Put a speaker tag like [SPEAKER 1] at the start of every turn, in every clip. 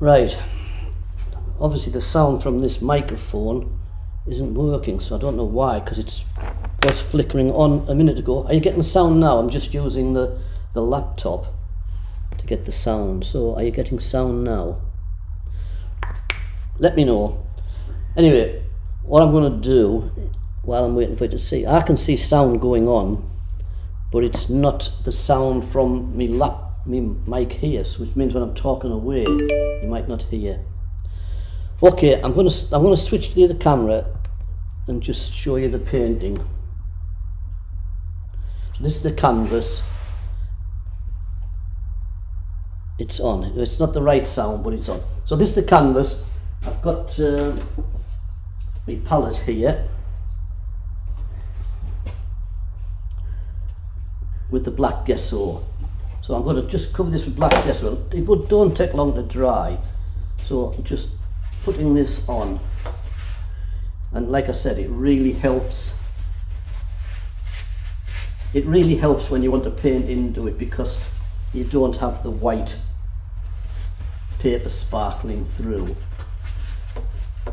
[SPEAKER 1] Right, obviously the sound from this microphone isn't working, so I don't know why, because it was flickering on a minute ago. Are you getting the sound now? I'm just using the laptop to get the sound. So are you getting sound now? Let me know. Anyway, what I'm going to do while I'm waiting for you to see, I can see sound going on, but it's not the sound from me mic here, which means when I'm talking away you might not hear. Okay, I'm going to switch to the other camera and just show you the painting. So this is the canvas. It's on. It's not the right sound, but it's on. So this is the canvas. I've got my palette here with the black gesso. So I'm going to just cover this with black gesso. It don't take long to dry. So I'm just putting this on. And like I said, it really helps. It really helps when you want to paint into it, because you don't have the white paper sparkling through.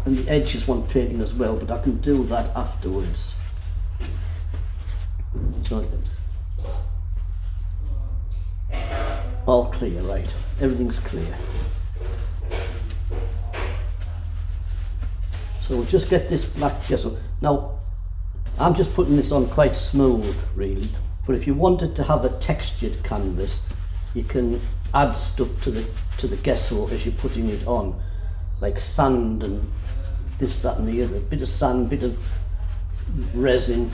[SPEAKER 1] And the edges want painting as well, but I can do that afterwards. So all clear, right? Everything's clear. So we'll just get this black gesso. Now, I'm just putting this on quite smooth, really. But if you wanted to have a textured canvas, you can add stuff to the gesso as you're putting it on, like sand and this, that, and the other. A bit of sand, bit of resin,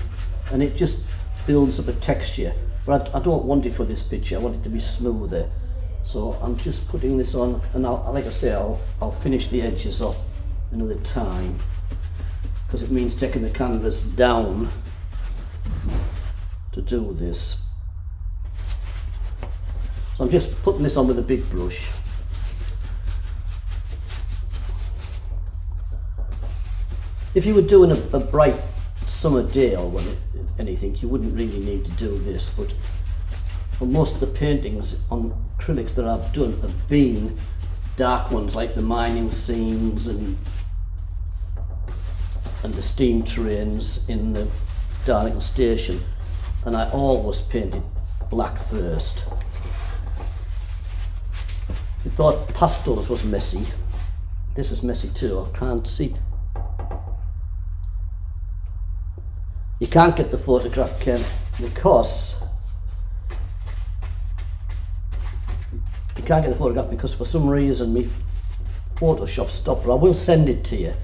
[SPEAKER 1] and it just builds up a texture. But I don't want it for this picture. I want it to be smoother. So I'm just putting this on, and like I say, I'll finish the edges off another time, because it means taking the canvas down to do this. So I'm just putting this on with a big brush. If you were doing a bright summer day or anything, you wouldn't really need to do this, but for most of the paintings on acrylics that I've done have been dark ones, like the mining scenes and the steam trains in the Darlington station, and I always painted black first. I thought pastels was messy. This is messy too. I can't see. You can't get the photograph, Ken, because you can't get the photograph because for some reason my Photoshop stopped. But I will send it to you.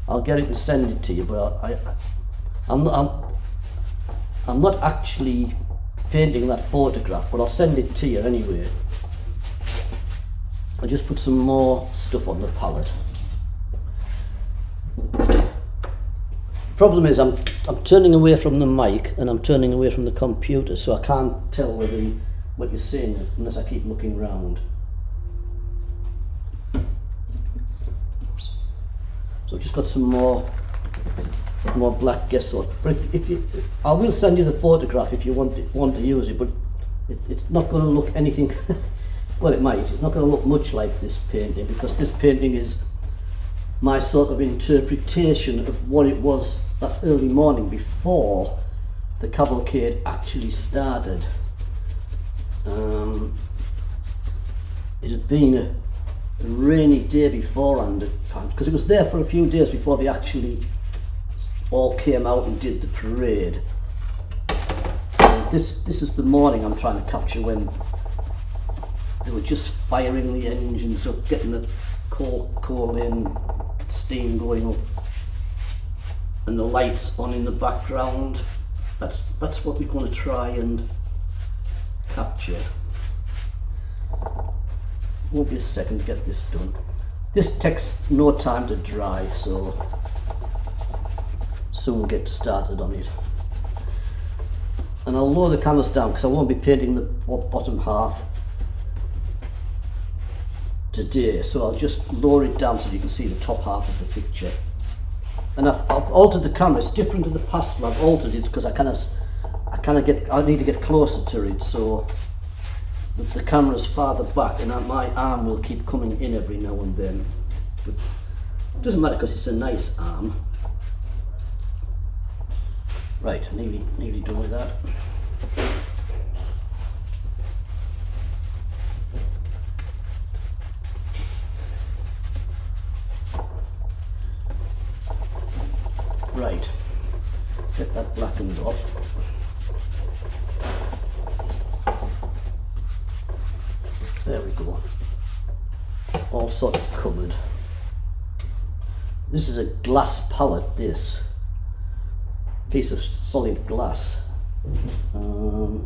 [SPEAKER 1] I'll get it and send it to you. But I'm not actually painting that photograph, but I'll send it to you anyway. I'll just put some more stuff on the palette. The problem is I'm turning away from the mic and I'm turning away from the computer, so I can't tell whether what you're saying unless I keep looking round. So I've just got some more black gesso. But I will send you the photograph if you want to use it, but it's not going to look anything. Well, it might. It's not going to look much like this painting, because this painting is my sort of interpretation of what it was that early morning before the cavalcade actually started. It had been a rainy day beforehand, because it was there for a few days before they actually all came out and did the parade. And this is the morning I'm trying to capture, when they were just firing the engines up, getting the coal in, steam going up, and the lights on in the background. That's what we're going to try and capture. Won't be a second to get this done. This takes no time to dry, so soon we'll get started on it. And I'll lower the canvas down because I won't be painting the bottom half today, so I'll just lower it down so you can see the top half of the picture. And I've altered the camera. It's different to the past. I've altered it because I need to get closer to it, so the camera's farther back, and my arm will keep coming in every now and then. But it doesn't matter because it's a nice arm. Right, nearly done with that. Right, get that blackened off. There we go. All sort of covered. This is a glass palette, this. Piece of solid glass. And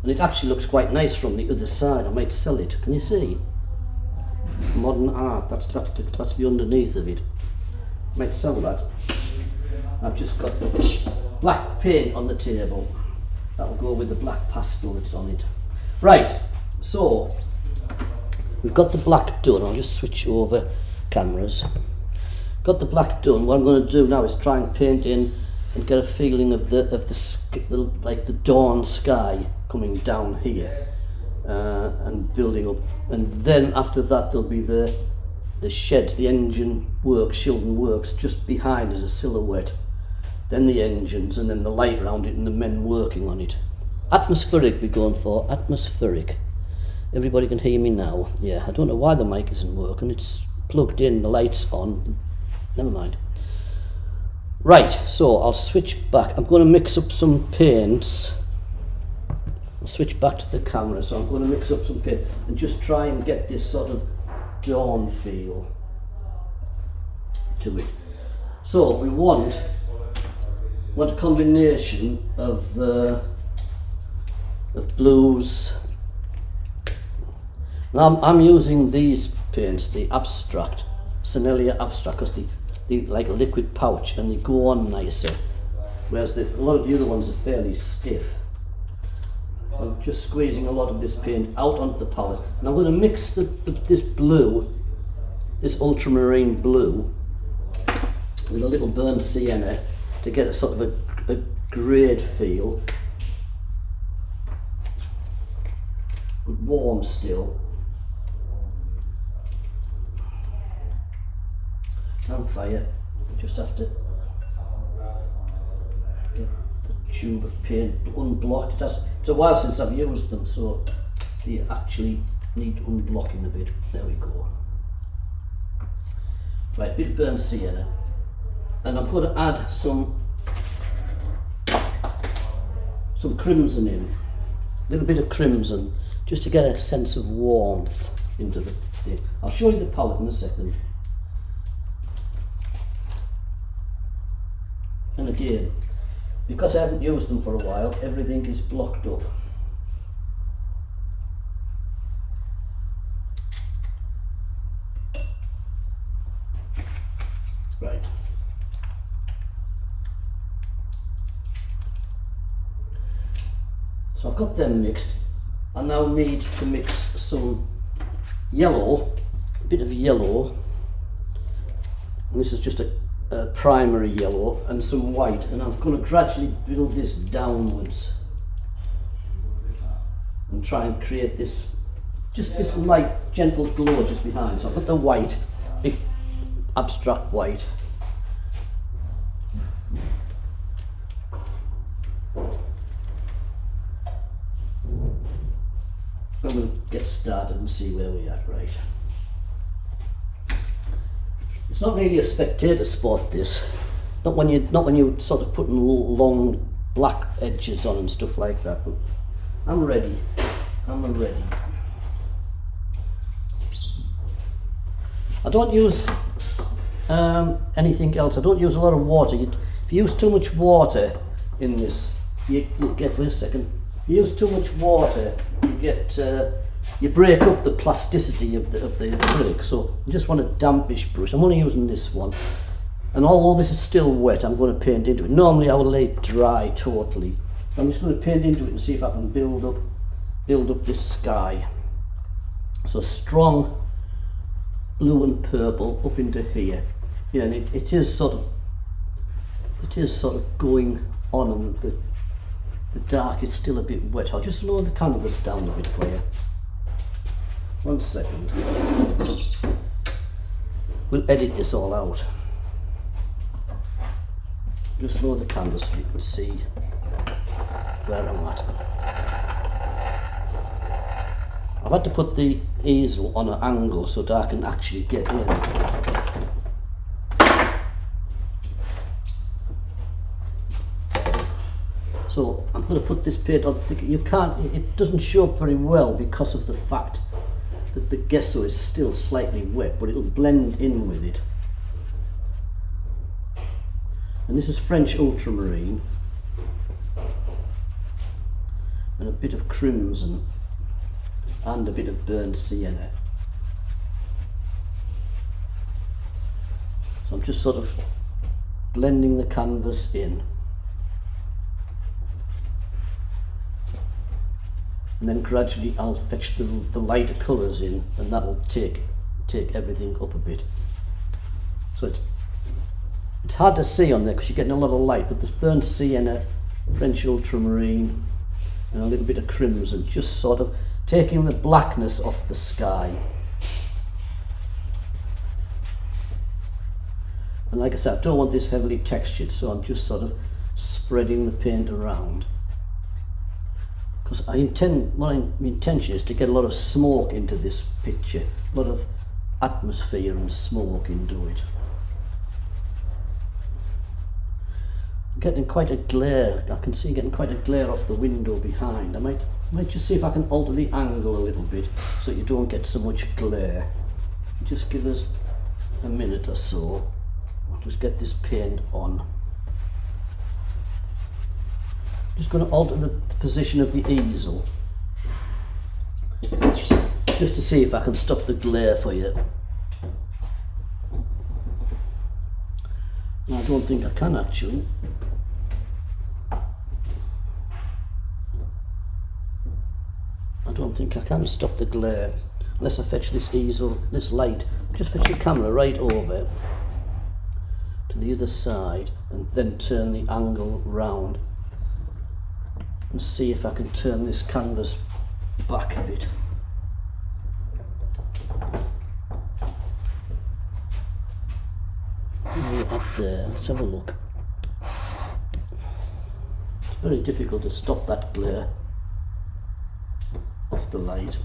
[SPEAKER 1] it actually looks quite nice from the other side. I might sell it. Can you see? Modern art, that's the underneath of it. Might sell that. I've just got black paint on the table. That'll go with the black pastel that's on it. Right, so we've got the black done. I'll just switch over cameras. Got the black done. What I'm going to do now is try and paint in and get a feeling of the like the dawn sky coming down here and building up. And then after that there'll be the sheds, the engine works, Shildon works, just behind as a silhouette. Then the engines, and then the light around it, and the men working on it. Atmospheric we're going for, atmospheric. Everybody can hear me now. Yeah, I don't know why the mic isn't working. It's plugged in, the light's on. Never mind. Right, so I'll switch back. I'm going to mix up some paints. I'll switch back to the camera, so I'm going to mix up some paint and just try and get this sort of dawn feel to it. So we want a combination of blues. Now I'm using these paints, the abstract, Sennelier abstract, because they like a liquid pouch and they go on nicer, whereas a lot of the other ones are fairly stiff. I'm just squeezing a lot of this paint out onto the palette, and I'm going to mix this blue, this ultramarine blue, with a little burnt sienna to get a sort of a greyed feel, but warm still. On fire. Just have to get the tube of paint unblocked. It's a while since I've used them, so they actually need unblocking a bit. There we go. Right, bit of burnt sienna, and I'm going to add some crimson in, a little bit of crimson, just to get a sense of warmth into the thing. I'll show you the palette in a second. And again, because I haven't used them for a while, everything is blocked up. Right. So I've got them mixed. I now need to mix some yellow, a bit of yellow. And this is just a primary yellow, and some white, and I'm going to gradually build this downwards and try and create this, just this light gentle glow just behind. So I've got the white, big abstract white. And we'll get started and see where we're at. Right. It's not really a spectator sport, this. Not when you're sort of putting long black edges on and stuff like that. But I'm ready. I'm ready. I don't use anything else. I don't use a lot of water. If you use too much water in this, you get. Wait a second. If you use too much water, you get. You break up the plasticity of the acrylic, so you just want a dampish brush. I'm only using this one, and although this is still wet, I'm going to paint into it. Normally I would lay it dry totally. I'm just going to paint into it and see if I can build up this sky. So strong blue and purple up into here. Yeah, and it is sort of going on, and the dark is still a bit wet. I'll just lower the canvas down a bit for you. 1 second. We'll edit this all out. Just lower the canvas so you can see where I'm at. I've had to put the easel on an angle so that I can actually get in. So I'm going to put this paint on thicker. You can't, it doesn't show up very well because of the fact that the gesso is still slightly wet, but it'll blend in with it. And this is French ultramarine and a bit of crimson and a bit of burnt sienna. So I'm just sort of blending the canvas in. And then gradually I'll fetch the lighter colours in, and that'll take everything up a bit. So it's hard to see on there because you're getting a lot of light, but there's burnt sienna, French ultramarine, and a little bit of crimson, just sort of taking the blackness off the sky. And like I said, I don't want this heavily textured, so I'm just sort of spreading the paint around. Because my intention is to get a lot of smoke into this picture, a lot of atmosphere and smoke into it. I'm getting quite a glare. I can see getting quite a glare off the window behind. I might just see if I can alter the angle a little bit so you don't get so much glare. Just give us a minute or so. I'll just get this paint on. Just going to alter the position of the easel just to see if I can stop the glare for you. And I don't think I can actually. I don't think I can stop the glare unless I fetch this easel, this light. Just fetch the camera right over to the other side and then turn the angle round. And see if I can turn this canvas back a bit. Up there, let's have a look. It's very difficult to stop that glare off the light.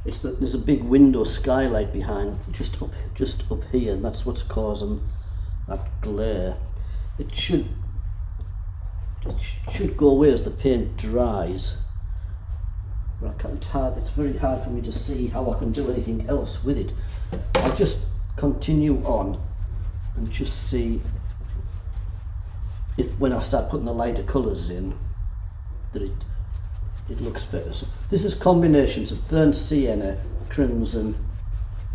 [SPEAKER 1] There's a big window skylight behind, just up here, and that's what's causing that glare. It should go away as the paint dries, but it's very hard for me to see how I can do anything else with it. I'll just continue on and just see if when I start putting the lighter colours in that it looks better. So this is combinations of burnt sienna, crimson,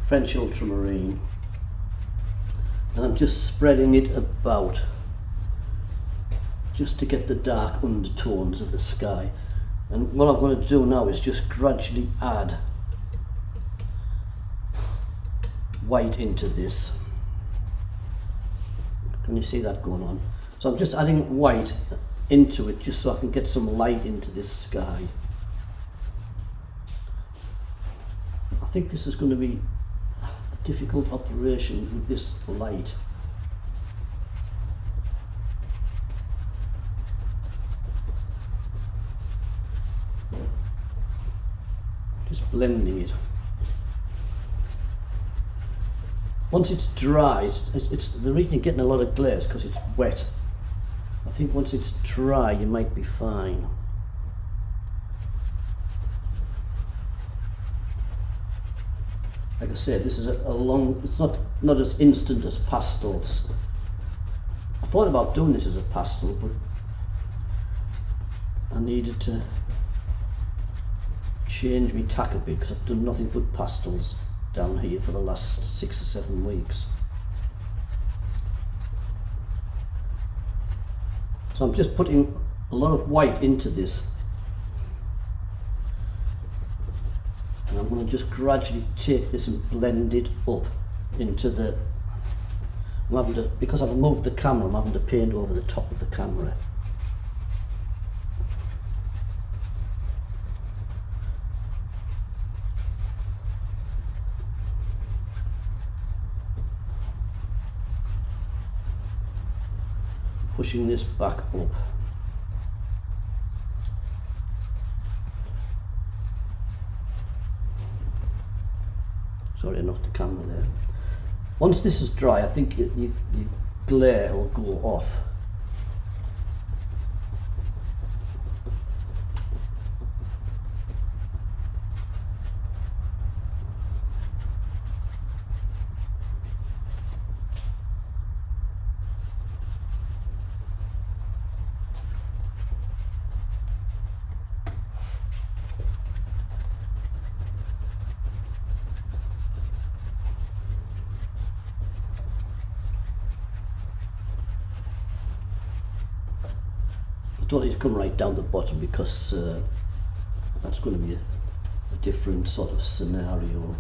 [SPEAKER 1] French ultramarine, and I'm just spreading it about just to get the dark undertones of the sky. And what I'm going to do now is just gradually add white into this. Can you see that going on? So I'm just adding white into it just so I can get some light into this sky. I think this is going to be a difficult operation with this light. Just blending it. Once it's dry, it's the reason you're getting a lot of glare is because it's wet. I think once it's dry, you might be fine. Like I said, this is a long. It's not as instant as pastels. I thought about doing this as a pastel, but I needed to change my tack a bit because I've done nothing but pastels down here for the last 6 or 7 weeks. So I'm just putting a lot of white into this, and I'm going to just gradually take this and blend it up into the, because I've moved the camera, I'm having to paint over the top of the camera. pushing this back up. Sorry, I knocked the camera there. Once this is dry, I think your glare will go off. Don't need to come right down the bottom because that's going to be a different sort of scenario.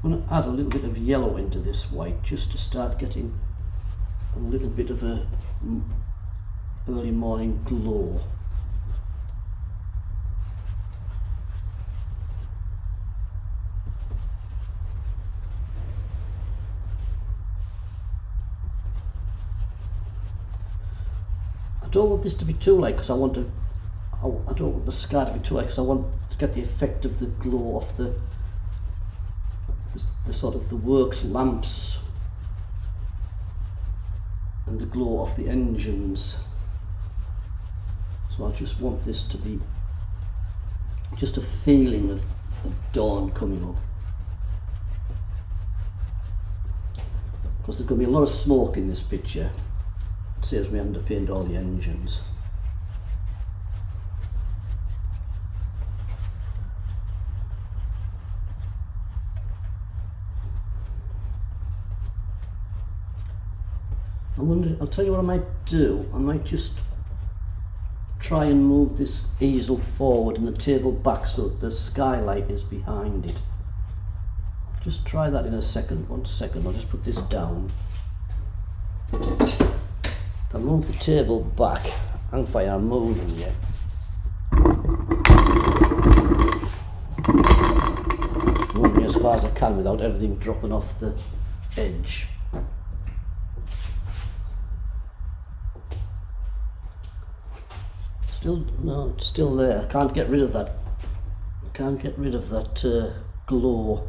[SPEAKER 1] I'm going to add a little bit of yellow into this white just to start getting a little bit of a early morning glow. I don't want this to be too light because I don't want the sky to be too light because I want to get the effect of the glow off the sort of the works lamps and the glow off the engines. So I just want this to be just a feeling of dawn coming up. Because there's going to be a lot of smoke in this picture. Saves me having to paint all the engines. I wonder, I'll tell you what I might do. I might just try and move this easel forward and the table back so that the skylight is behind it. Just try that in a second. 1 second, I'll just put this down. If I move the table back, hang fire, I'm moving yet. Moving as far as I can without everything dropping off the edge. Still, no, it's still there. I can't get rid of that. I can't get rid of that glow.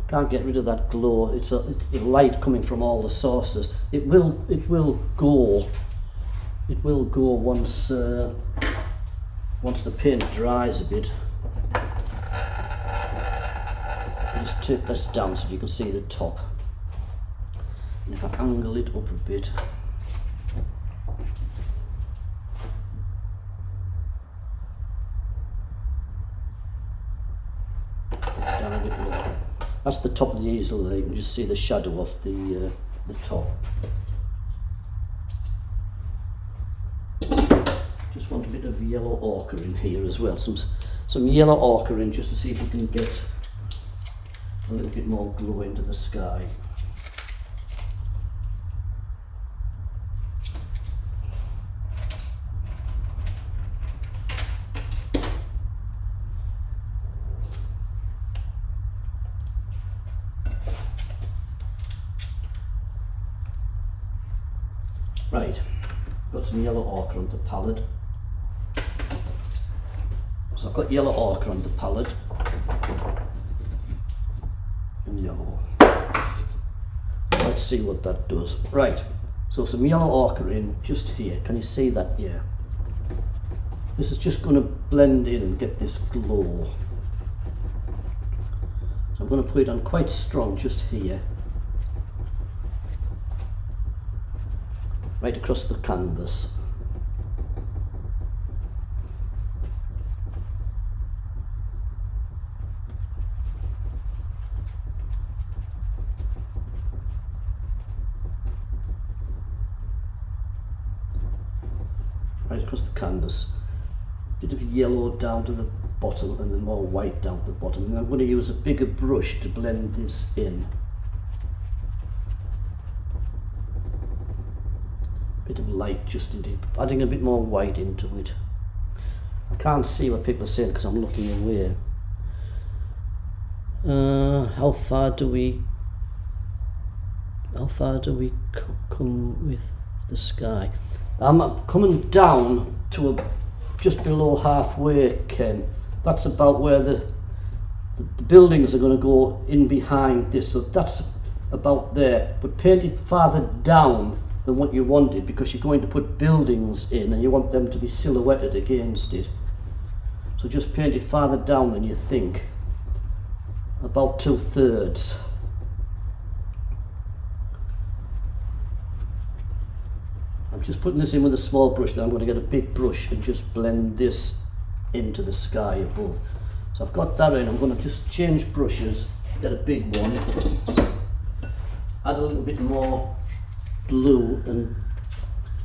[SPEAKER 1] Can't get rid of that glow. It's the light coming from all the sources. It will go. It will go once the paint dries a bit. I'll just take this down so you can see the top. And if I angle it up a bit, down a bit lower. That's the top of the easel there. You can just see the shadow off the top. Just want a bit of yellow ochre in here as well. Some yellow ochre in just to see if we can get a little bit more glow into the sky. Right, got some yellow ochre on the palette. So I've got yellow ochre on the palette and yellow. Let's see what that does. Right, so some yellow ochre in just here. Can you see that? Yeah. This is just going to blend in and get this glow. So I'm going to put it on quite strong just here. Right across the canvas. Right across the canvas. Bit of yellow down to the bottom and then more white down to the bottom. And I'm going to use a bigger brush to blend this in. Bit of light just into it, adding a bit more white into it. I can't see what people are saying because I'm looking away. How far do we come with the sky? I'm coming down to just below halfway, Ken. That's about where the buildings are going to go in behind this, so that's about there, but paint it farther down than what you wanted, because you're going to put buildings in and you want them to be silhouetted against it. So just paint it farther down than you think, about 2/3. I'm just putting this in with a small brush, then I'm going to get a big brush and just blend this into the sky above. So I've got that in. I'm going to just change brushes, get a big one, add a little bit more blue and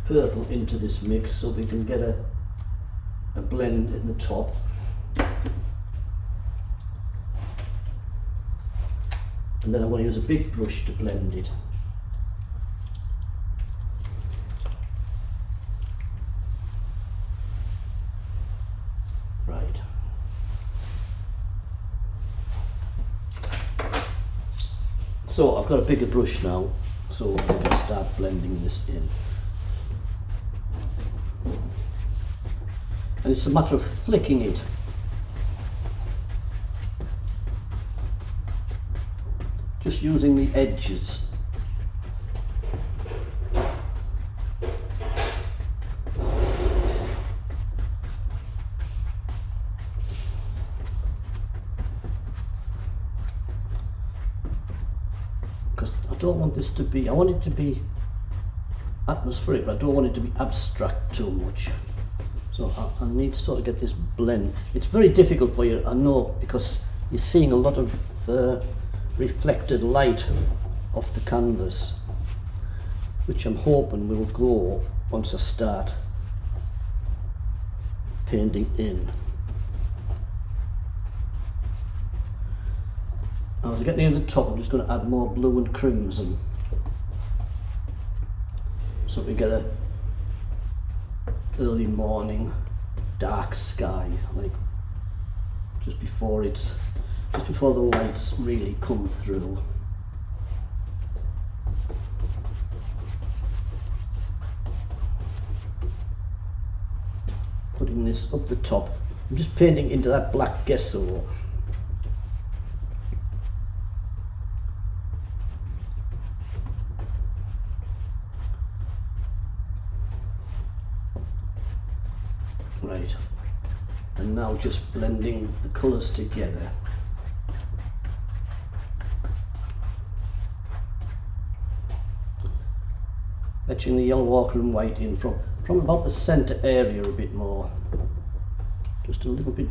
[SPEAKER 1] purple into this mix so we can get a blend in the top. And then I'm going to use a big brush to blend it. Right. So I've got a bigger brush now, so I can start blending this in. And it's a matter of flicking it. Just using the edges. Because I don't want this to be, I want it to be atmospheric, but I don't want it to be abstract too much. So I need to sort of get this blend. It's very difficult for you, I know, because you're seeing a lot of reflected light off the canvas, which I'm hoping will go once I start painting in. Now, as I get near the top, I'm just going to add more blue and crimson so we get a early morning dark sky, like just before the lights really come through. Putting this up the top, I'm just painting into that black gesso. Right, and now just blending the colours together. Etching the yellow ochre and white in from about the centre area a bit more. Just a little bit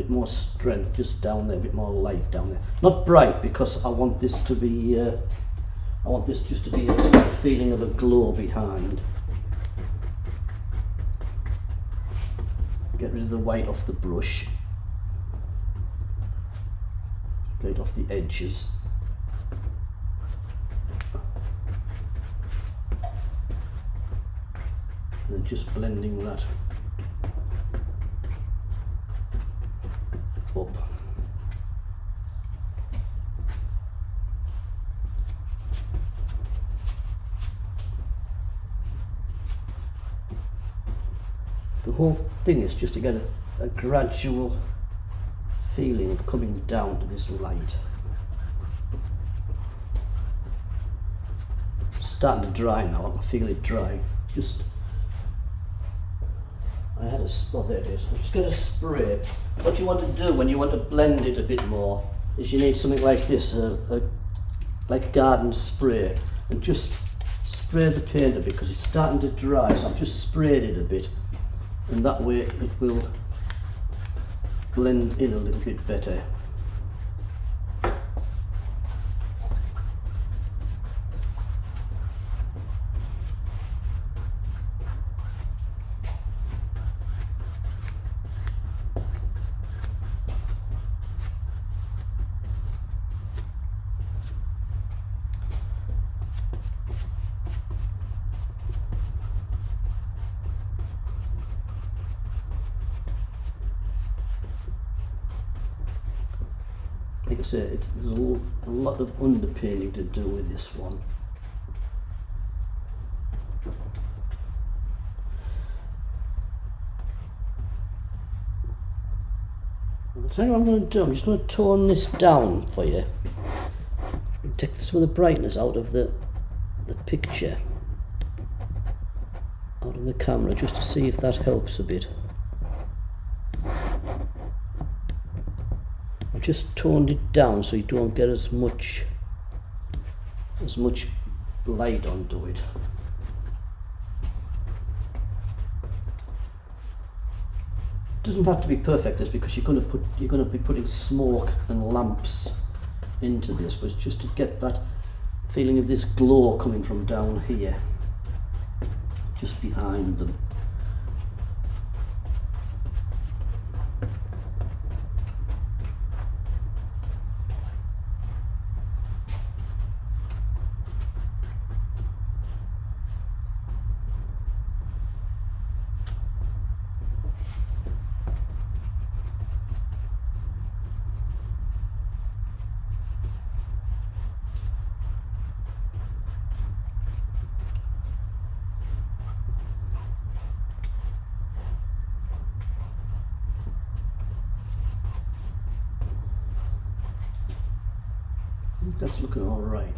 [SPEAKER 1] more strength just down there, a bit more light down there. Not bright, because I want this to be, I want this just to be a feeling of a glow behind. Get rid of the white off the brush. Get it off the edges. And then just blending that up. The whole thing is just to get a gradual feeling of coming down to this light. It's starting to dry now, I can feel it dry. Just, I had a, oh there it is, I'm just going to spray. What you want to do when you want to blend it a bit more is you need something like this, like a garden spray, and just spray the paint a bit because it's starting to dry, so I've just sprayed it a bit. And that way it will blend in a little bit better. say, there's a lot of underpainting to do with this one. I'll tell you what I'm going to do. I'm just going to tone this down for you. Take some of the brightness out of the picture, out of the camera, just to see if that helps a bit. I've just toned it down so you don't get as much light onto it. It doesn't have to be perfect, this, because you're going to be putting smoke and lamps into this, but it's just to get that feeling of this glow coming from down here, just behind them. That's looking all right.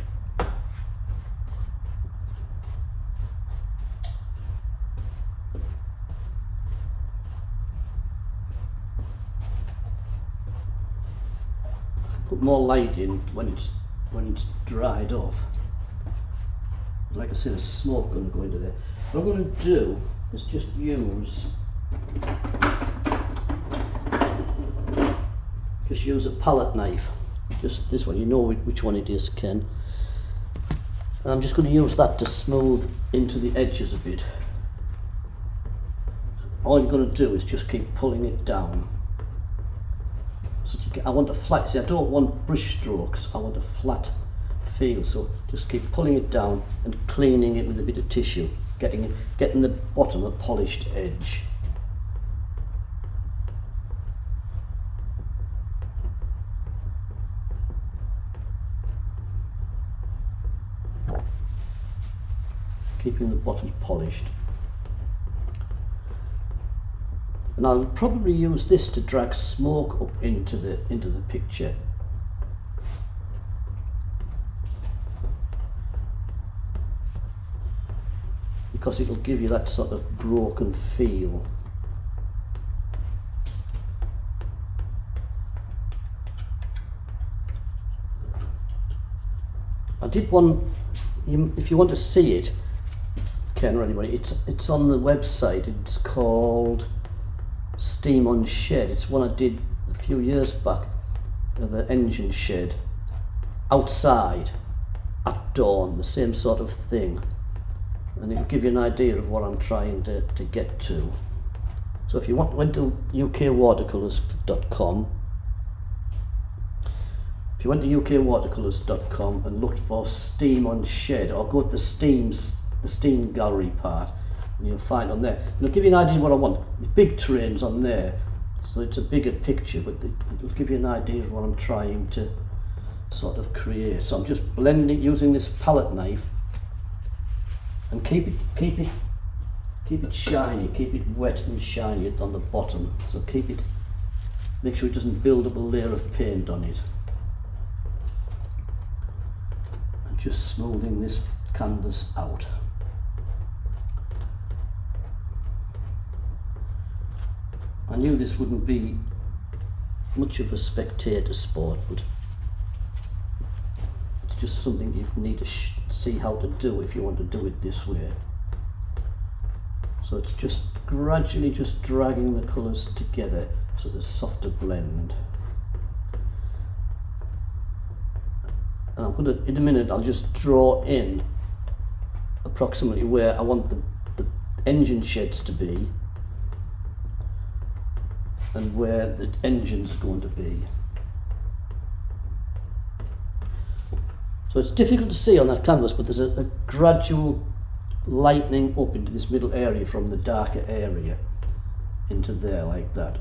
[SPEAKER 1] Put more light in when it's dried off. Like I said, there's smoke going to go into there. What I'm going to do is just use a palette knife. Just this one, you know which one it is, Ken. And I'm just going to use that to smooth into the edges a bit. All you're going to do is just keep pulling it down. So I want a flat, see, I don't want brush strokes, I want a flat feel, so just keep pulling it down and cleaning it with a bit of tissue, getting the bottom a polished edge. Keeping the bottom polished. And I'll probably use this to drag smoke up into the picture. Because it'll give you that sort of broken feel. I did one, if you want to see it, Ken or anybody, it's on the website. It's called Steam Shed. It's one I did a few years back of an engine shed outside at dawn, the same sort of thing, and it'll give you an idea of what I'm trying to get to. So if you went to ukwatercolours.com, if you went to ukwatercolours.com and looked for Steam Shed, or go to the Steam gallery part, and you'll find on there, it'll give you an idea of what I want. The big terrain's on there, so it's a bigger picture, but it'll give you an idea of what I'm trying to sort of create. So I'm just blending using this palette knife, and keep it shiny, keep it wet and shiny on the bottom. So make sure it doesn't build up a layer of paint on it. And just smoothing this canvas out. I knew this wouldn't be much of a spectator sport, but it's just something you need to see how to do if you want to do it this way. So it's just gradually just dragging the colours together so there's a softer blend. And I'm going to, in a minute, I'll just draw in approximately where I want the engine sheds to be and where the engine's going to be. So it's difficult to see on that canvas, but there's a gradual lightening up into this middle area from the darker area into there, like that.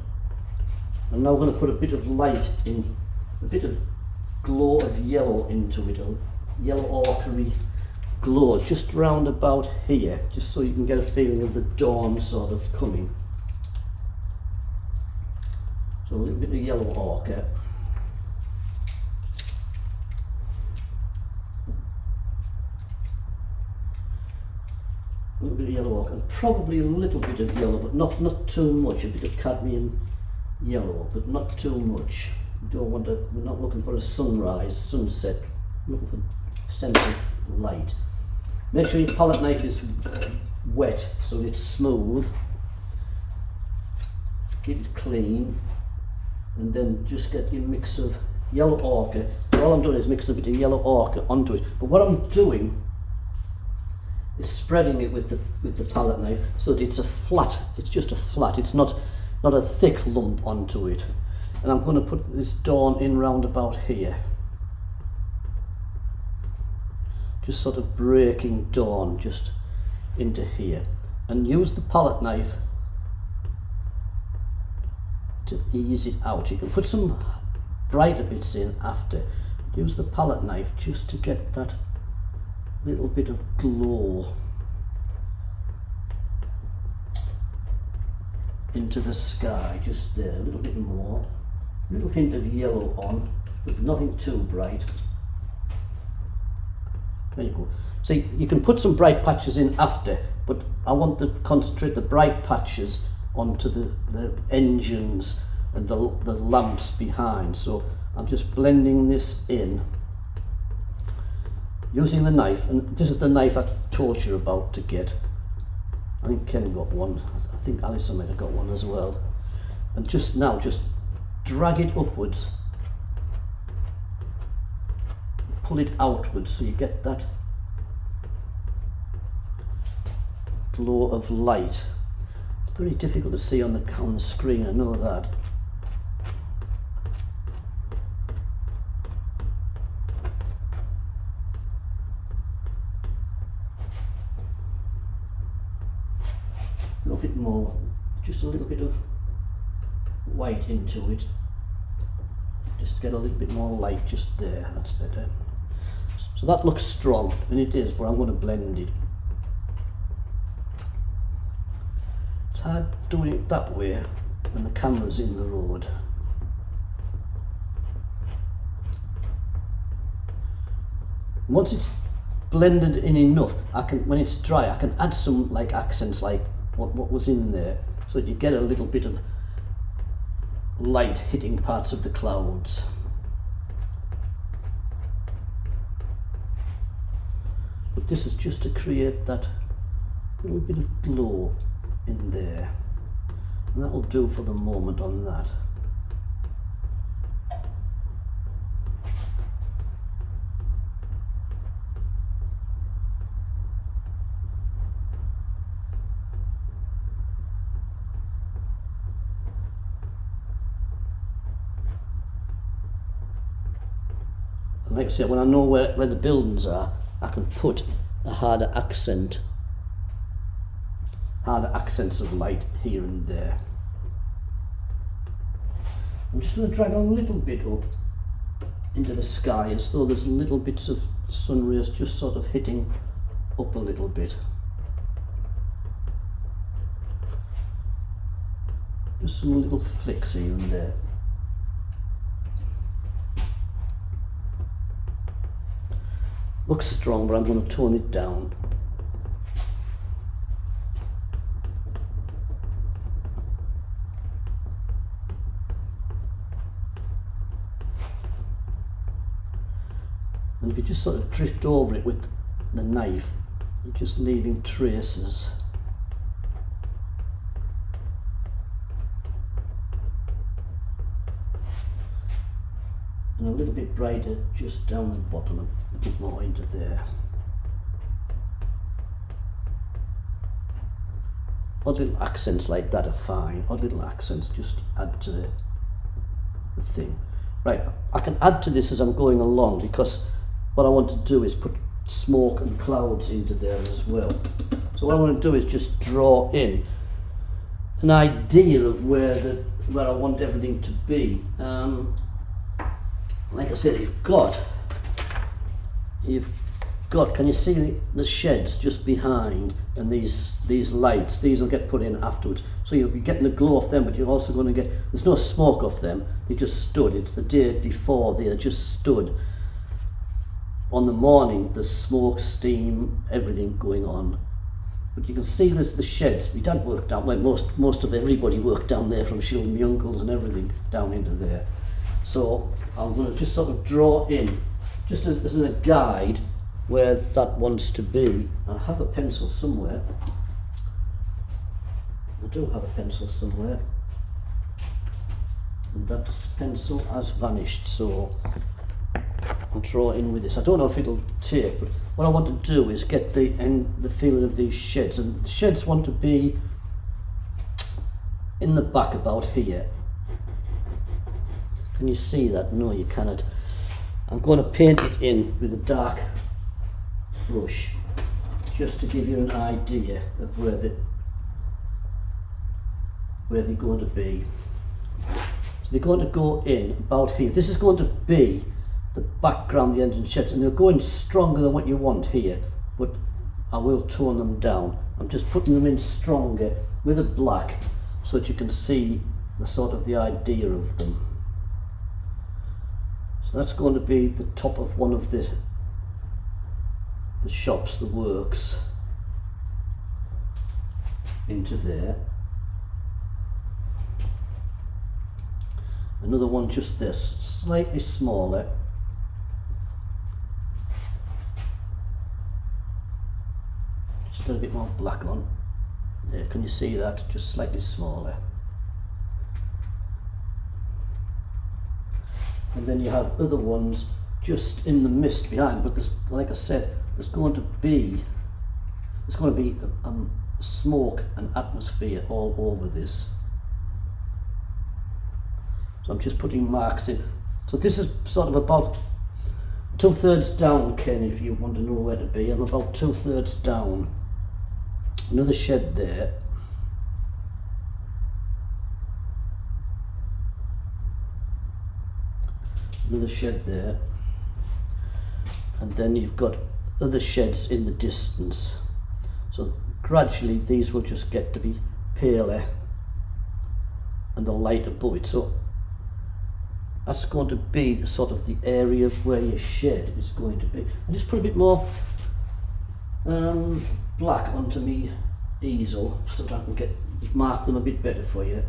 [SPEAKER 1] I'm now going to put a bit of light in, a bit of glow of yellow into it, a yellow ochre glow just round about here, just so you can get a feeling of the dawn sort of coming. So a little bit of yellow ochre. A little bit of yellow ochre, and probably a little bit of yellow, but not too much. A bit of cadmium yellow, but not too much. You don't want to, we're not looking for a sunrise, sunset, we're looking for sense of light. Make sure your palette knife is wet so it's smooth. Keep it clean, and then just get your mix of yellow ochre. All I'm doing is mixing a bit of yellow ochre onto it. But what I'm doing is spreading it with the palette knife so that it's a flat. It's just a flat. It's not a thick lump onto it. And I'm going to put this dawn in round about here. Just sort of breaking dawn just into here. And use the palette knife to ease it out. You can put some brighter bits in after. Use the palette knife just to get that little bit of glow into the sky, just there, a little bit more. A little hint of yellow on, but nothing too bright. There you go. See, you can put some bright patches in after, but I want to concentrate the bright patches onto the engines and the lamps behind. So I'm just blending this in using the knife, and this is the knife I told you about to get. I think Ken got one, I think Alison might have got one as well. And just now, just drag it upwards, pull it outwards so you get that glow of light. It's very difficult to see on the screen, I know that. A little bit more, just a little bit of white into it, just to get a little bit more light just there. That's better. So that looks strong, and it is, but I'm going to blend it. It's hard doing it that way when the camera's in the road. Once it's blended in enough, I can, when it's dry, I can add some like accents like what was in there, so that you get a little bit of light hitting parts of the clouds. But this is just to create that little bit of glow in there, and that will do for the moment on that. Like I say, when I know where the buildings are, I can put a harder accents of light here and there. I'm just going to drag a little bit up into the sky as though there's little bits of sun rays just sort of hitting up a little bit. Just some little flicks here and there. Looks strong, but I'm going to tone it down. And if you just sort of drift over it with the knife, you're just leaving traces. And a little bit brighter just down the bottom, a bit more into there. Odd little accents like that are fine. Odd little accents just add to the thing. Right, I can add to this as I'm going along, because what I want to do is put smoke and clouds into there as well. So what I want to do is just draw in an idea of where I want everything to be. like I said, you've got, can you see the sheds just behind, and these lights, these will get put in afterwards, so you'll be getting the glow off them, but you're also going to get, there's no smoke off them, they just stood, it's the day before, they just stood. On the morning there's smoke, steam, everything going on, but you can see the sheds. My dad worked down, well, most of everybody worked down there, from Shildon, my uncles and everything down into there. So I'm going to just sort of draw in, just as a guide, where that wants to be. I have a pencil somewhere. I do have a pencil somewhere. And that pencil has vanished, so I'll draw in with this. I don't know if it'll take, but what I want to do is get the feeling of these sheds. And the sheds want to be in the back about here. Can you see that? No, you cannot. I'm going to paint it in with a dark brush, just to give you an idea of where they're going to be. So they're going to go in about here. This is going to be the background, the engine sheds, and they're going stronger than what you want here, but I will tone them down. I'm just putting them in stronger with a black, so that you can see the sort of the idea of them. So that's going to be the top of one of the shops, the works, into there. Another one just this, slightly smaller. Just got a bit more black on. There, can you see that? Just slightly smaller. And then you have other ones just in the mist behind, but there's, like I said, there's going to be smoke and atmosphere all over this. So I'm just putting marks in. So this is sort of about 2/3 down, Ken, if you want to know where to be. I'm about 2/3 down. Another shed there. Another shed there. And then you've got other sheds in the distance. So gradually these will just get to be paler and the light above it. So that's going to be the sort of the area of where your shed is going to be. I'll just put a bit more black onto me easel so that I can mark them a bit better for you.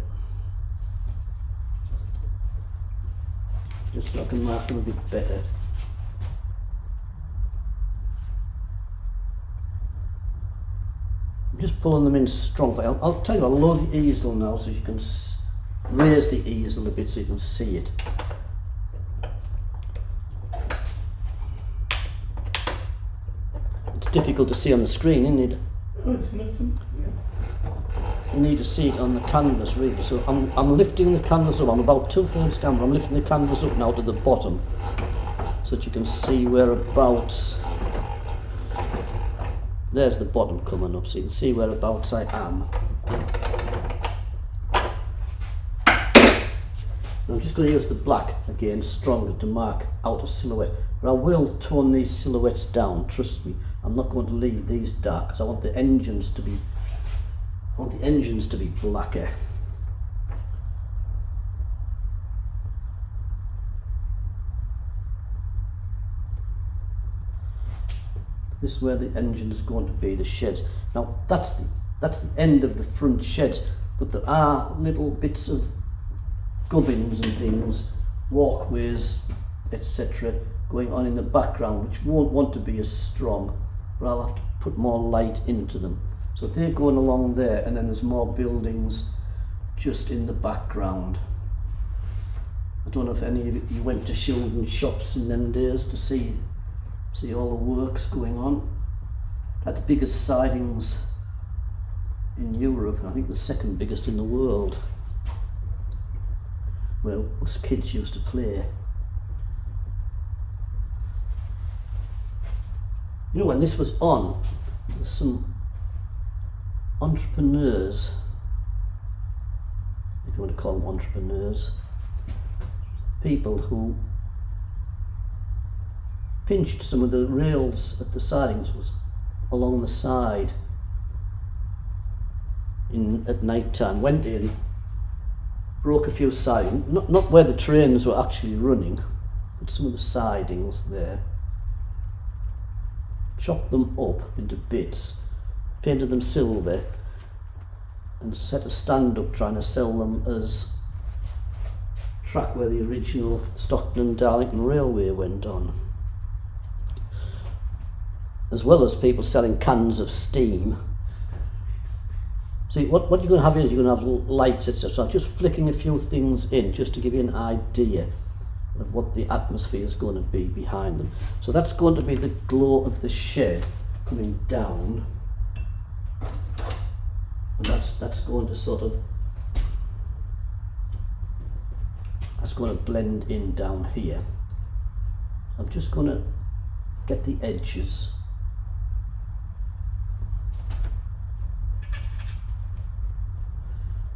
[SPEAKER 1] Just so I can mark them a bit better. I'm just pulling them in strong. I'll tell you, I'll load the easel now so you can raise the easel a bit so you can see it. It's difficult to see on the screen, isn't it?
[SPEAKER 2] Oh, it's nothing. Yeah.
[SPEAKER 1] You need to see it on the canvas, really. So I'm lifting the canvas up. I'm about 2/3 down, but I'm lifting the canvas up now to the bottom so that you can see whereabouts. There's the bottom coming up, so you can see whereabouts I am. And I'm just going to use the black again, stronger, to mark out a silhouette. But I will tone these silhouettes down, trust me. I'm not going to leave these dark because I want the engines to be blacker. This is where the engines are going to be, the sheds. Now that's the end of the front sheds, but there are little bits of gubbins and things, walkways, etc. going on in the background, which won't want to be as strong, but I'll have to put more light into them. So they're going along there, and then there's more buildings just in the background. I don't know if any of you went to Shildon shops in them days to see all the works going on. Had the biggest sidings in Europe, and I think the second biggest in the world, where us kids used to play. You know, when this was on, there's some entrepreneurs, if you want to call them entrepreneurs, people who pinched some of the rails at the sidings was along the side at night time. Went in, broke a few sidings, not where the trains were actually running, but some of the sidings there. Chopped them up into bits, painted them silver, and set a stand up trying to sell them as track where the original Stockton and Darlington Railway went on. As well as people selling cans of steam. See, what you're going to have is you're going to have lights, etc. So I'm just flicking a few things in just to give you an idea of what the atmosphere is going to be behind them. So that's going to be the glow of the shed coming down. And that's going to sort of, that's going to blend in down here. I'm just going to get the edges.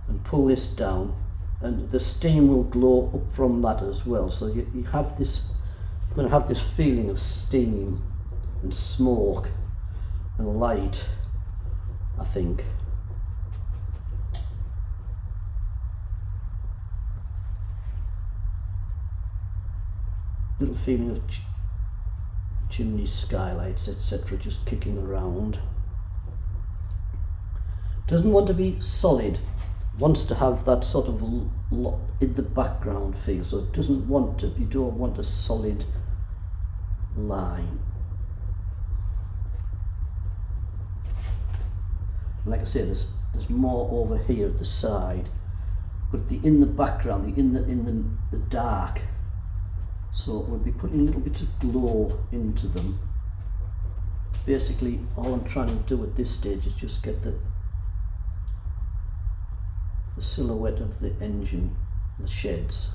[SPEAKER 1] And pull this down, and the steam will glow up from that as well. So you have this, you're going to have this feeling of steam and smoke and light, I think. Little feeling of chimney skylights, etc., just kicking around. Doesn't want to be solid, wants to have that sort of in the background feel, so it doesn't want to, you don't want a solid line. Like I say, there's more over here at the side, but in the background, in the dark. So we'll be putting little bits of glow into them. Basically, all I'm trying to do at this stage is just get the silhouette of the engine, the sheds.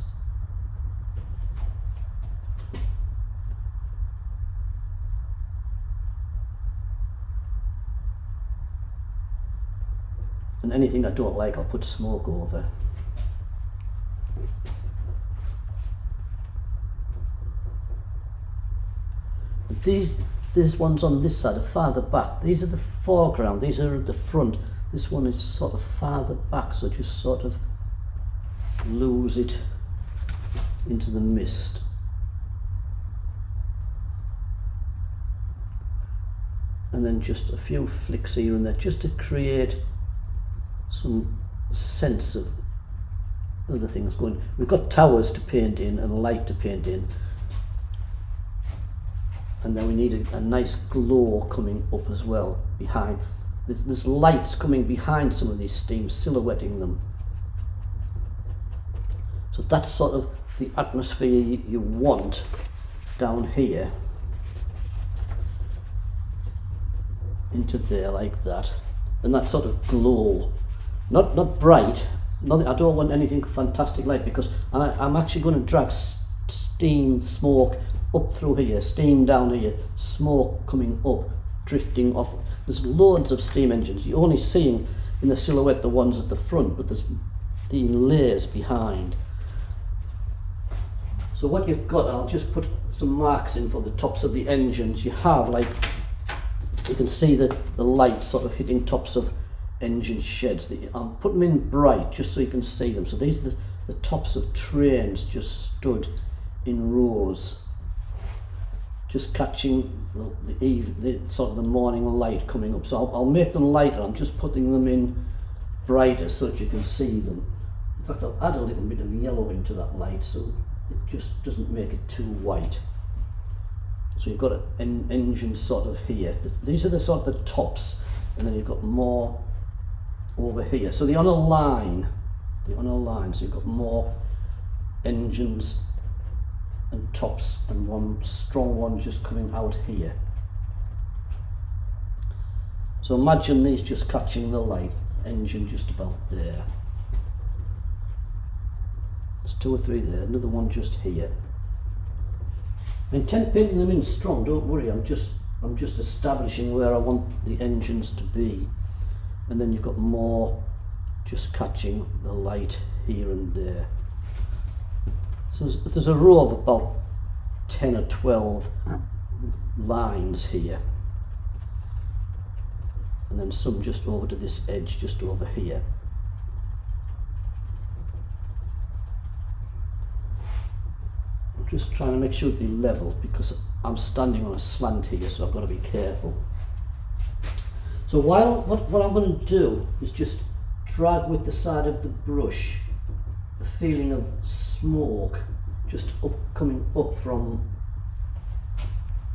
[SPEAKER 1] And anything I don't like, I'll put smoke over. These ones on this side are farther back. These are the foreground, these are at the front. This one is sort of farther back, so just sort of lose it into the mist. And then just a few flicks here and there, just to create some sense of other things going. We've got towers to paint in and a light to paint in. And then we need a nice glow coming up as well behind. There's lights coming behind some of these steams, silhouetting them. So that's sort of the atmosphere you want down here. Into there like that. And that sort of glow. Not bright. I don't want anything fantastic light, because I'm actually going to drag steam, smoke up through here, steam down here, smoke coming up, drifting off. There's loads of steam engines. You're only seeing in the silhouette the ones at the front, but there's the layers behind. So what you've got, and I'll just put some marks in for the tops of the engines. You have, like, you can see the light sort of hitting tops of engine sheds. I'll put them in bright just so you can see them. So these are the tops of trains just stood in rows, just catching the sort of the morning light coming up. So I'll make them lighter. I'm just putting them in brighter so that you can see them. In fact, I'll add a little bit of yellow into that light so it just doesn't make it too white. So you've got an engine sort of here. These are the sort of the tops, and then you've got more over here. So they're on a line. So you've got more engines and tops, and one strong one just coming out here. So imagine these just catching the light, engine just about there. There's 2 or 3 there, another one just here. I intend painting them in strong, don't worry, I'm just establishing where I want the engines to be. And then you've got more just catching the light here and there. So there's a row of about 10 or 12 lines here, and then some just over to this edge just over here. I'm just trying to make sure they're level because I'm standing on a slant here, so I've got to be careful. So while what I'm going to do is just drag with the side of the brush a feeling of smoke just coming up from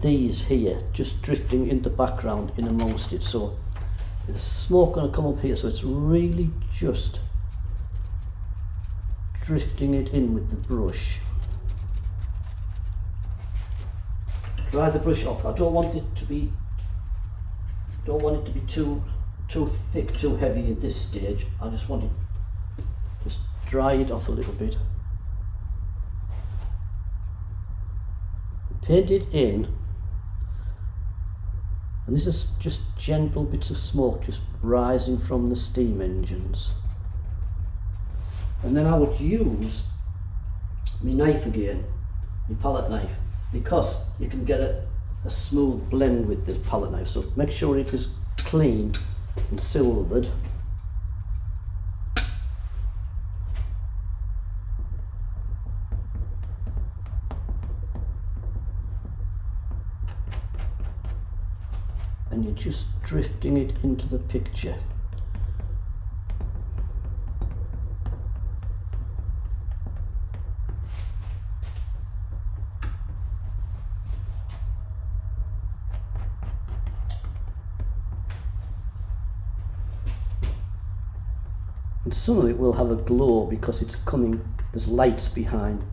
[SPEAKER 1] these here, just drifting in the background in amongst it. So there's smoke going to come up here, so it's really just drifting it in with the brush. Dry the brush off. I don't want it to be too thick, too heavy at this stage. I just want it, just dry it off a little bit. Paint it in, and this is just gentle bits of smoke just rising from the steam engines. And then I would use my knife again, my palette knife, because you can get a smooth blend with this palette knife. So make sure it is clean and silvered. And you're just drifting it into the picture. And some of it will have a glow because it's coming, there's lights behind,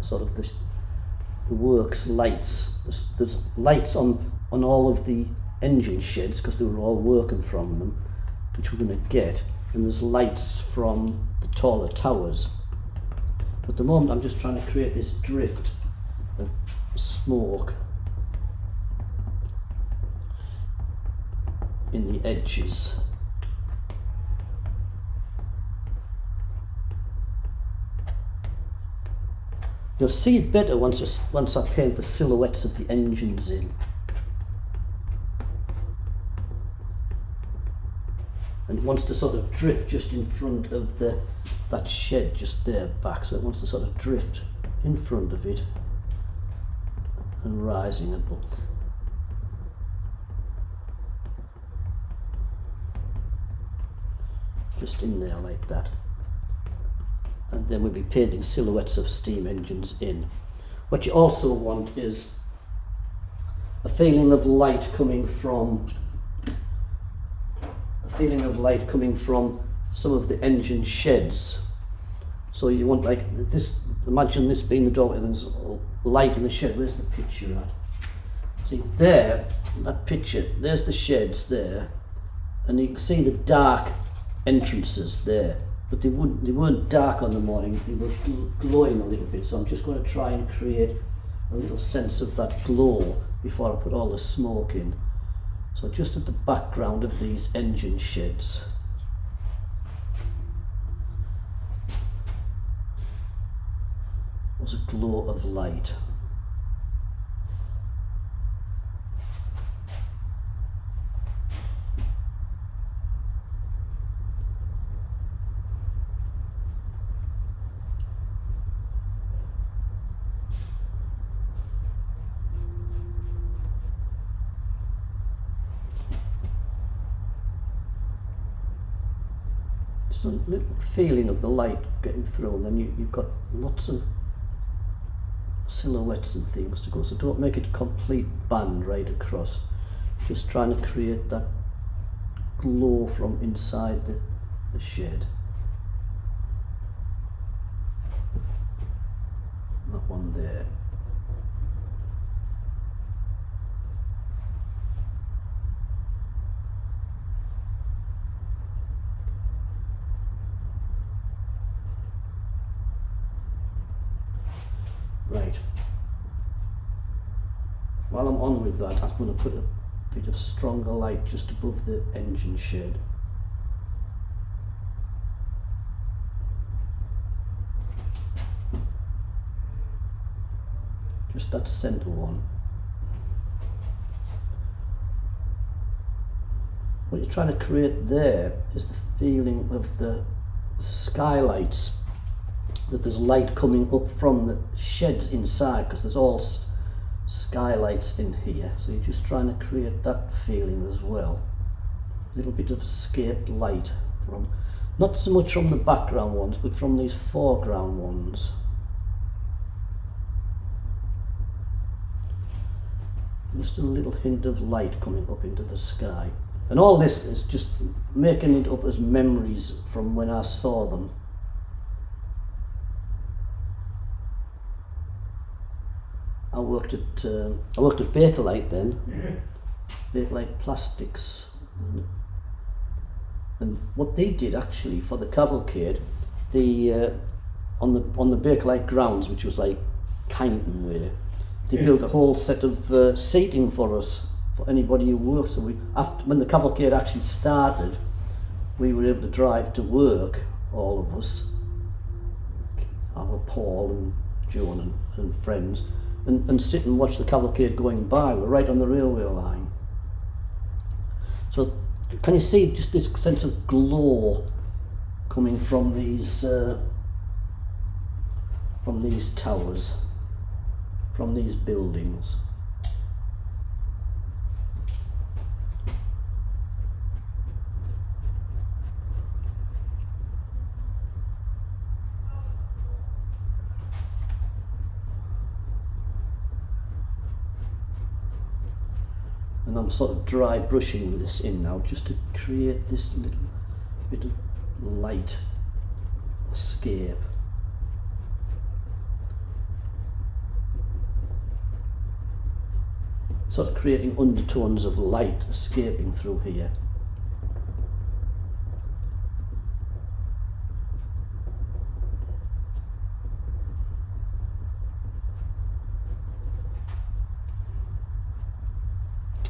[SPEAKER 1] sort of the works lights. There's lights on all of the engine sheds because they were all working from them, which we're going to get, and there's lights from the taller towers. At the moment I'm just trying to create this drift of smoke in the edges. You'll see it better once I paint the silhouettes of the engines in. And it wants to sort of drift just in front of that shed just there back, so it wants to sort of drift in front of it and rising above. Just in there like that. And then we'll be painting silhouettes of steam engines in. What you also want is a feeling of light coming from some of the engine sheds. So you want like this, imagine this being the door and there's light in the shed. Where's the picture at? See there, that picture, there's the sheds there, and you can see the dark entrances there. But they weren't dark on the morning, they were glowing a little bit, so I'm just going to try and create a little sense of that glow before I put all the smoke in. So just at the background of these engine sheds. Was a glow of light. A little feeling of the light getting through, and then you've got lots of silhouettes and things to go, so don't make it a complete band right across, just trying to create that glow from inside the shed. That one there. Right. While I'm on with that, I'm going to put a bit of stronger light just above the engine shed. Just that centre one. what you're trying to create there is the feeling of the skylights, that there's light coming up from the sheds inside, because there's all skylights in here. So you're just trying to create that feeling as well. A little bit of escaped light from, not so much from the background ones, but from these foreground ones. Just a little hint of light coming up into the sky. And all this is just making it up as memories from when I saw them. I worked at Bakelite then, Bakelite Plastics, and what they did actually for the cavalcade, on the Bakelite grounds, which was like Kyneton way, they built a whole set of seating for us, for anybody who worked. So when the cavalcade actually started, we were able to drive to work, all of us, our Paul and Joan and friends, and sit and watch the cavalcade going by. We're right on the railway line. So can you see just this sense of glow coming from these towers, from these buildings? And I'm sort of dry brushing this in now, just to create this little bit of light escape. Sort of creating undertones of light escaping through here.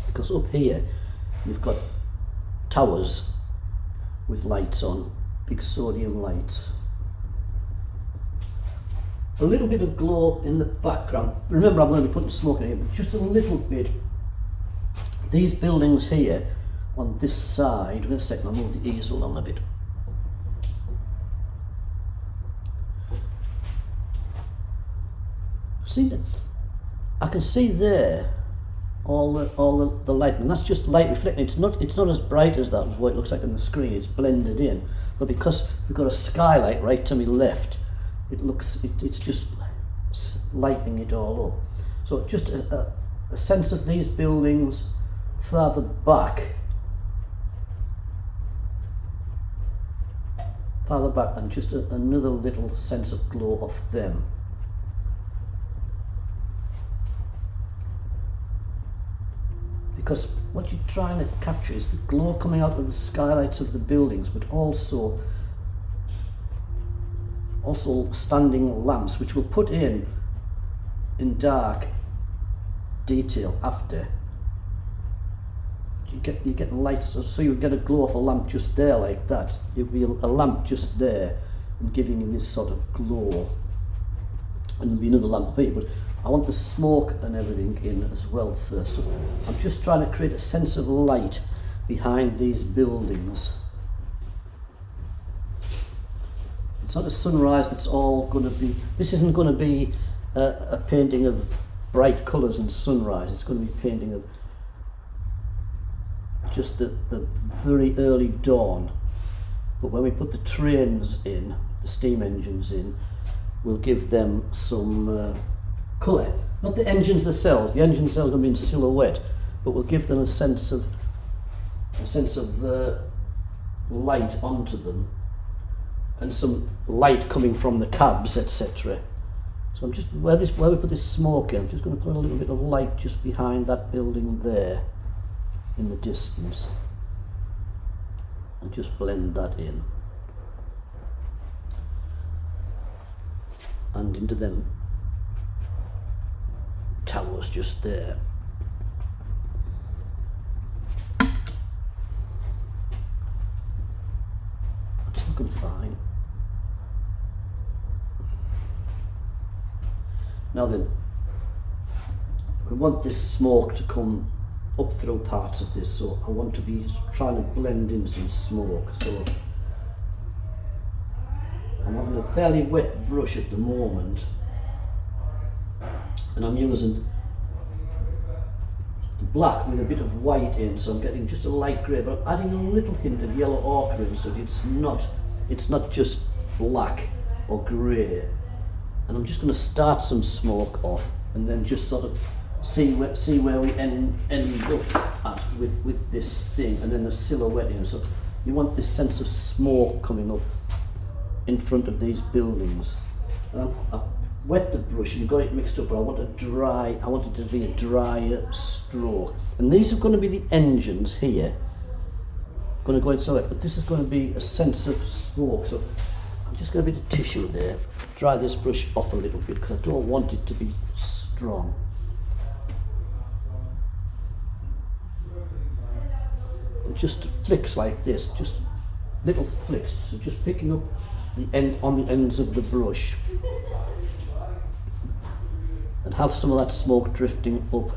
[SPEAKER 1] Because up here you've got towers with lights on, big sodium lights. A little bit of glow in the background. Remember, I'm going to be putting smoke in here, but just a little bit. These buildings here on this side, wait a second, I'll move the easel on a bit. See that? I can see there all the light, and that's just light reflecting. It's not as bright as that, what it looks like on the screen. It's blended in, but because we've got a skylight right to my left, it's just lighting it all up. So just a sense of these buildings further back, and just another little sense of glow of them. Because what you're trying to capture is the glow coming out of the skylights of the buildings, but also standing lamps, which we'll put in dark detail after. You get lights, so you get a glow of a lamp just there like that. It'll be a lamp just there and giving you this sort of glow, and there'll be another lamp here, but I want the smoke and everything in as well first. So I'm just trying to create a sense of light behind these buildings. It's not a sunrise that's all going to be, this isn't going to be a painting of bright colours and sunrise. It's going to be a painting of just the very early dawn. But when we put the trains in, the steam engines in, we'll give them some colour. Not the engines themselves. The engines themselves are going to be in silhouette, but we'll give them a sense of light onto them, and some light coming from the cabs, etc. So I'm just where we put this smoke in, I'm just going to put a little bit of light just behind that building there in the distance, and just blend that in and into them towers just there. It's looking fine. Now then, we want this smoke to come up through parts of this, so I want to be trying to blend in some smoke. So I'm having a fairly wet brush at the moment, and I'm using the black with a bit of white in, so I'm getting just a light grey, but I'm adding a little hint of yellow ochre in, so it's not just black or grey. And I'm just going to start some smoke off, and then just sort of see where we end up at with this thing, and then the silhouette in. So you want this sense of smoke coming up in front of these buildings. And I've wet the brush and got it mixed up, but I want it to be a drier stroke. And these are going to be the engines here, going to go inside it, but this is going to be a sense of smoke. So I'm just going to be the tissue there, dry this brush off a little bit, because I don't want it to be strong. And just flicks like this, just little flicks, so just picking up the end on the ends of the brush, and have some of that smoke drifting up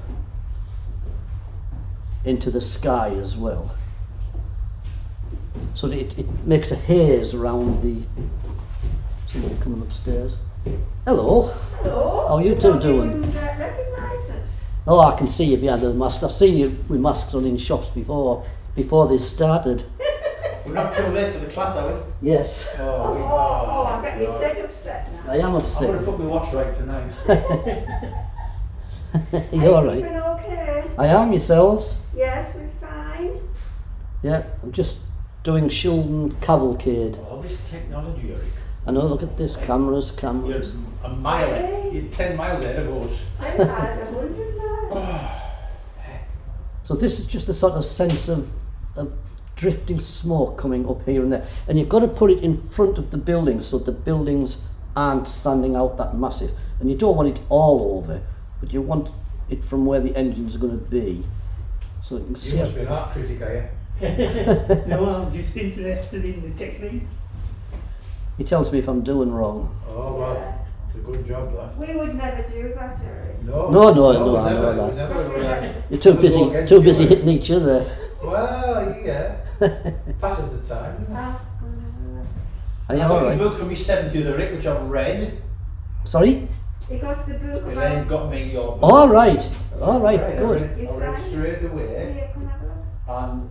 [SPEAKER 1] into the sky as well. So that it makes a haze around the... Somebody coming upstairs. Hello.
[SPEAKER 2] Hello.
[SPEAKER 1] How are you two doing?
[SPEAKER 2] You didn't recognise us.
[SPEAKER 1] Oh, I can see you behind the mask. I've seen you with masks on in shops before this started.
[SPEAKER 3] We're not too late for the class, are we?
[SPEAKER 1] Yes.
[SPEAKER 2] Oh, I bet you're dead upset now.
[SPEAKER 1] I am
[SPEAKER 3] I'm
[SPEAKER 1] upset.
[SPEAKER 3] going to put my watch right tonight.
[SPEAKER 1] You're
[SPEAKER 2] Are you
[SPEAKER 1] right.
[SPEAKER 2] keeping okay?
[SPEAKER 1] I am, yourselves.
[SPEAKER 2] Yes, we're fine.
[SPEAKER 1] Yeah, I'm just doing Shildon Cavalcade.
[SPEAKER 3] All this technology, Eric.
[SPEAKER 1] I know, look at this, cameras.
[SPEAKER 3] You're a mile ahead. You're 10 miles ahead of us.
[SPEAKER 2] 10 miles, 100 miles.
[SPEAKER 1] So this is just a sort of sense of drifting smoke coming up here and there. And you've got to put it in front of the buildings so the buildings aren't standing out that massive. And you don't want it all over, but you want it from where the engines are going to be. So you can see.
[SPEAKER 3] You must be an art critic, are you?
[SPEAKER 4] No, I'm just interested in the technique.
[SPEAKER 1] He tells me if I'm doing wrong.
[SPEAKER 3] Oh, well, it's a good job, that.
[SPEAKER 2] We would never do that, Eric.
[SPEAKER 1] No, I know
[SPEAKER 3] we'd
[SPEAKER 1] that.
[SPEAKER 3] never,
[SPEAKER 1] You're too
[SPEAKER 3] never
[SPEAKER 1] busy,
[SPEAKER 3] go against
[SPEAKER 1] too
[SPEAKER 3] you,
[SPEAKER 1] busy
[SPEAKER 3] are we?
[SPEAKER 1] hitting each other.
[SPEAKER 3] Well, yeah. Passes the time.
[SPEAKER 1] Are you
[SPEAKER 3] I got
[SPEAKER 1] all
[SPEAKER 3] your
[SPEAKER 1] right?
[SPEAKER 3] book from my 70th, Rick, which I've read.
[SPEAKER 1] Sorry?
[SPEAKER 2] You got the book
[SPEAKER 3] Elaine
[SPEAKER 2] about...
[SPEAKER 3] got me your book.
[SPEAKER 1] All right,
[SPEAKER 3] I
[SPEAKER 1] good.
[SPEAKER 3] read it straight away.
[SPEAKER 2] Here, come have a look.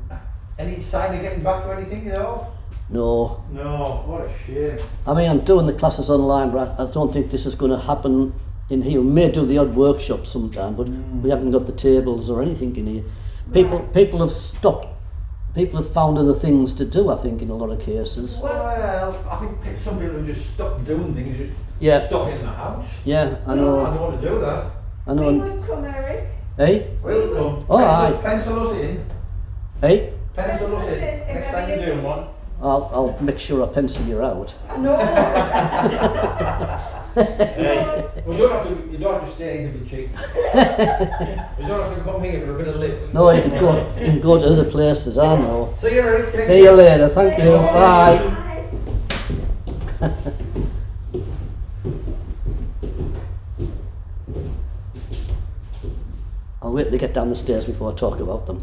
[SPEAKER 3] And any sign of getting back to anything, you know?
[SPEAKER 1] No,
[SPEAKER 3] No, what a shame.
[SPEAKER 1] I mean, I'm doing the classes online, but I don't think this is going to happen in here. We may do the odd workshop sometime, but we haven't got the tables or anything in here. People have stopped. People have found other things to do, I think, in a lot of cases.
[SPEAKER 3] Well, I think some people just stop doing things, just
[SPEAKER 1] Yeah.
[SPEAKER 3] stop in the house.
[SPEAKER 1] Yeah, I
[SPEAKER 3] I
[SPEAKER 1] know.
[SPEAKER 3] don't want to do that.
[SPEAKER 1] I
[SPEAKER 2] We
[SPEAKER 1] know.
[SPEAKER 2] would come, Eric.
[SPEAKER 1] Hey,
[SPEAKER 3] Well,
[SPEAKER 1] Oh, aye.
[SPEAKER 3] pencil us in.
[SPEAKER 1] hey,
[SPEAKER 3] Pencil us in. Next time you're doing one.
[SPEAKER 1] I'll make sure I pencil you out.
[SPEAKER 2] No.
[SPEAKER 3] Well, you don't have to stay here to be cheap. You don't have to come here for a bit of lip.
[SPEAKER 1] No, you can go to other places. I know.
[SPEAKER 3] See you, Eric. Take
[SPEAKER 1] See
[SPEAKER 3] care.
[SPEAKER 1] you later. Thank you. Bye.
[SPEAKER 2] Bye.
[SPEAKER 1] I'll wait till they get down the stairs before I talk about them.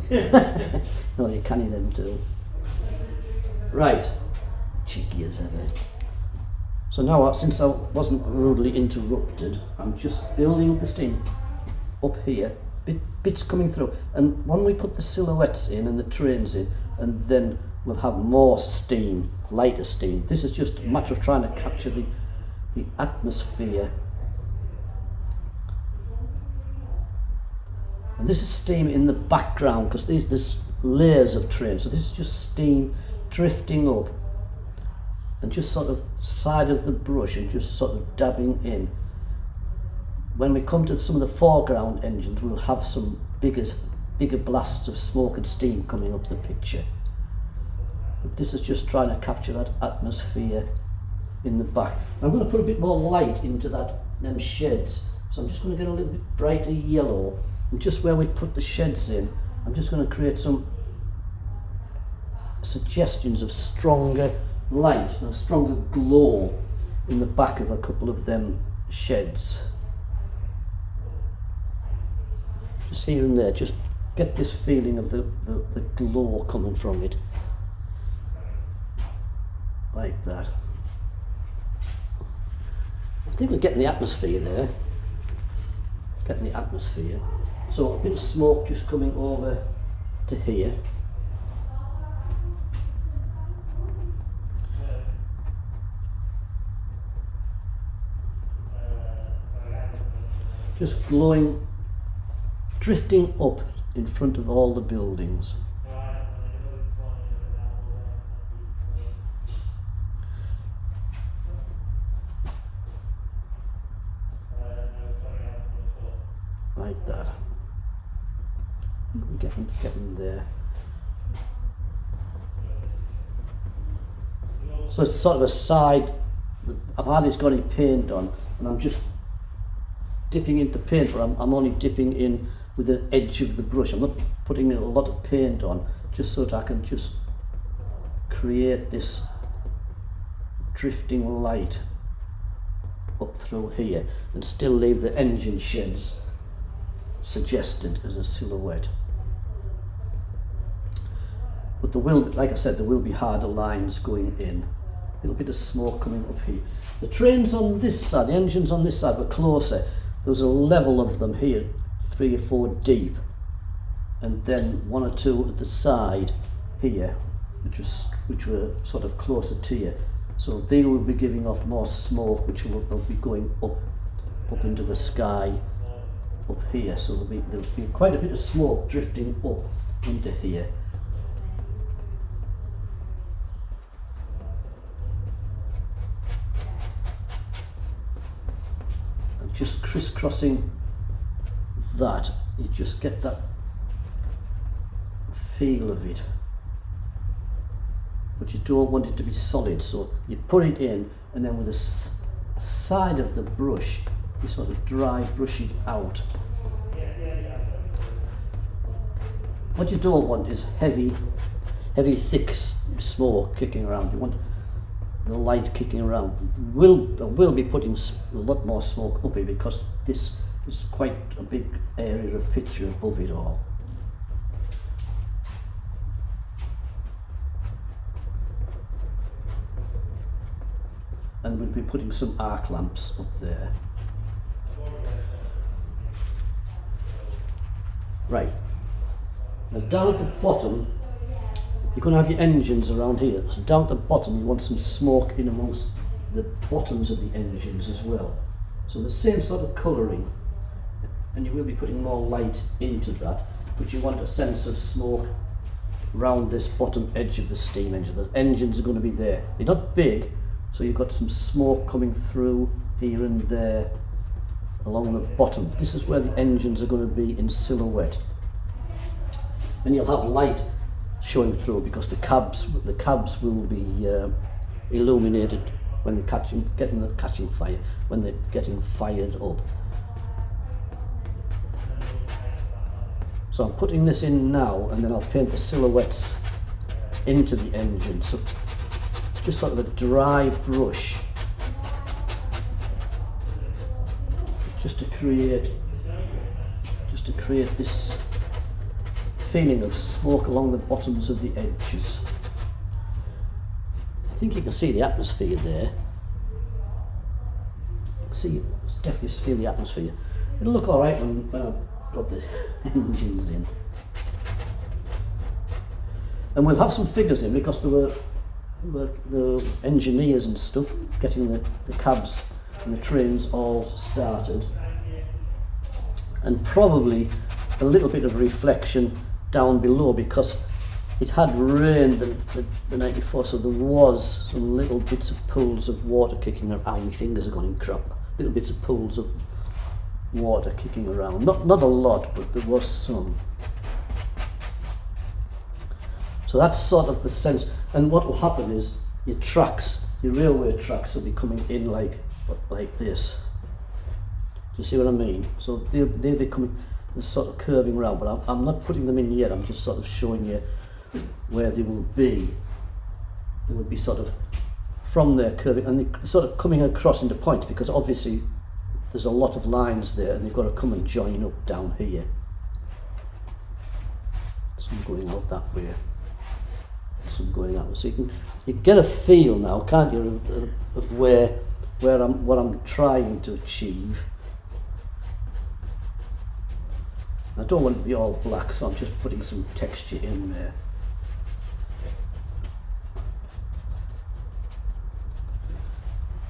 [SPEAKER 1] No, you canny them too. Right, cheeky as ever. So now, since I wasn't rudely interrupted, I'm just building up the steam up here, bits coming through. And when we put the silhouettes in and the trains in, and then we'll have more steam, lighter steam. This is just a matter of trying to capture the atmosphere. And this is steam in the background, because there's layers of trains. So this is just steam drifting up and just sort of side of the brush and just sort of dabbing in. When we come to some of the foreground engines, we'll have some bigger blasts of smoke and steam coming up the picture. But this is just trying to capture that atmosphere in the back. I'm going to put a bit more light into them sheds. So I'm just going to get a little bit brighter yellow. And just where we've put the sheds in, I'm just going to create some suggestions of stronger light and a stronger glow in the back of a couple of them sheds. Just here and there, just get this feeling of the glow coming from it. Like that. I think we're getting the atmosphere there. Getting the atmosphere. So a bit of smoke just coming over to here. Just glowing, drifting up in front of all the buildings. Like that. Getting there. So it's sort of a side. I've hardly got any paint on, and I'm just dipping into paint, but I'm only dipping in with the edge of the brush. I'm not putting a lot of paint on, just so that I can just create this drifting light up through here and still leave the engine sheds suggested as a silhouette. But there will, like I said, there will be harder lines going in. A little bit of smoke coming up here. The trains on this side, the engines on this side were closer. There was a level of them here, 3 or 4 deep, and then 1 or 2 at the side here, which were sort of closer to you. So they will be giving off more smoke, which will be going up into the sky up here. So there'll be quite a bit of smoke drifting up into here. Just crisscrossing that, you just get that feel of it, but you don't want it to be solid, so you put it in, and then with the side of the brush you sort of dry brush it out. What you don't want is heavy thick smoke kicking around. You want the light kicking around. We'll be putting a lot more smoke up here because this is quite a big area of picture above it all. And we'll be putting some arc lamps up there. Right. Now down at the bottom, you're going to have your engines around here. So down at the bottom you want some smoke in amongst the bottoms of the engines as well. So the same sort of colouring, and you will be putting more light into that, but you want a sense of smoke around this bottom edge of the steam engine. The engines are going to be there. They're not big, so you've got some smoke coming through here and there along the bottom. This is where the engines are going to be in silhouette. And you'll have light showing through because the cabs will be illuminated when they're catching fire, when they're getting fired up. So I'm putting this in now, and then I'll paint the silhouettes into the engine. So just sort of a dry brush, just to create this feeling of smoke along the bottoms of the edges. I think you can see the atmosphere there. Definitely feel the atmosphere. It'll look all right when I've got the engines in. And we'll have some figures in because there were the engineers and stuff getting the cabs and the trains all started. And probably a little bit of reflection down below because it had rained the night before, so there was some little bits of pools of water kicking around. My fingers are going in crap. Little bits of pools of water kicking around. Not a lot, but there was some. So that's sort of the sense. And what will happen is your railway tracks will be coming in like this. Do you see what I mean? So they'll be coming, sort of curving around, but I'm not putting them in yet. I'm just sort of showing you where they will be. They will be sort of from there curving, and they're sort of coming across into points because obviously there's a lot of lines there and they've got to come and join up down here. some going out that way, some going out. So you get a feel now, can't you, of what I'm trying to achieve. I don't want it to be all black, so I'm just putting some texture in there.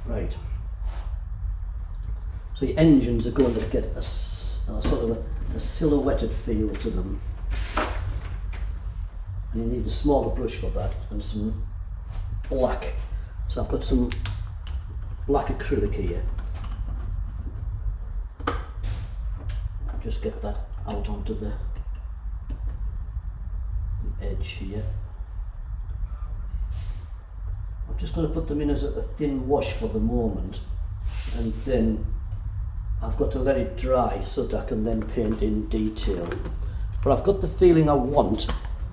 [SPEAKER 1] Right. So the engines are going to get a sort of a silhouetted feel to them. And you need a smaller brush for that and some black. So I've got some black acrylic here. Just get that out onto the edge here. I'm just going to put them in as a thin wash for the moment, and then I've got to let it dry so that I can then paint in detail. But I've got the feeling I want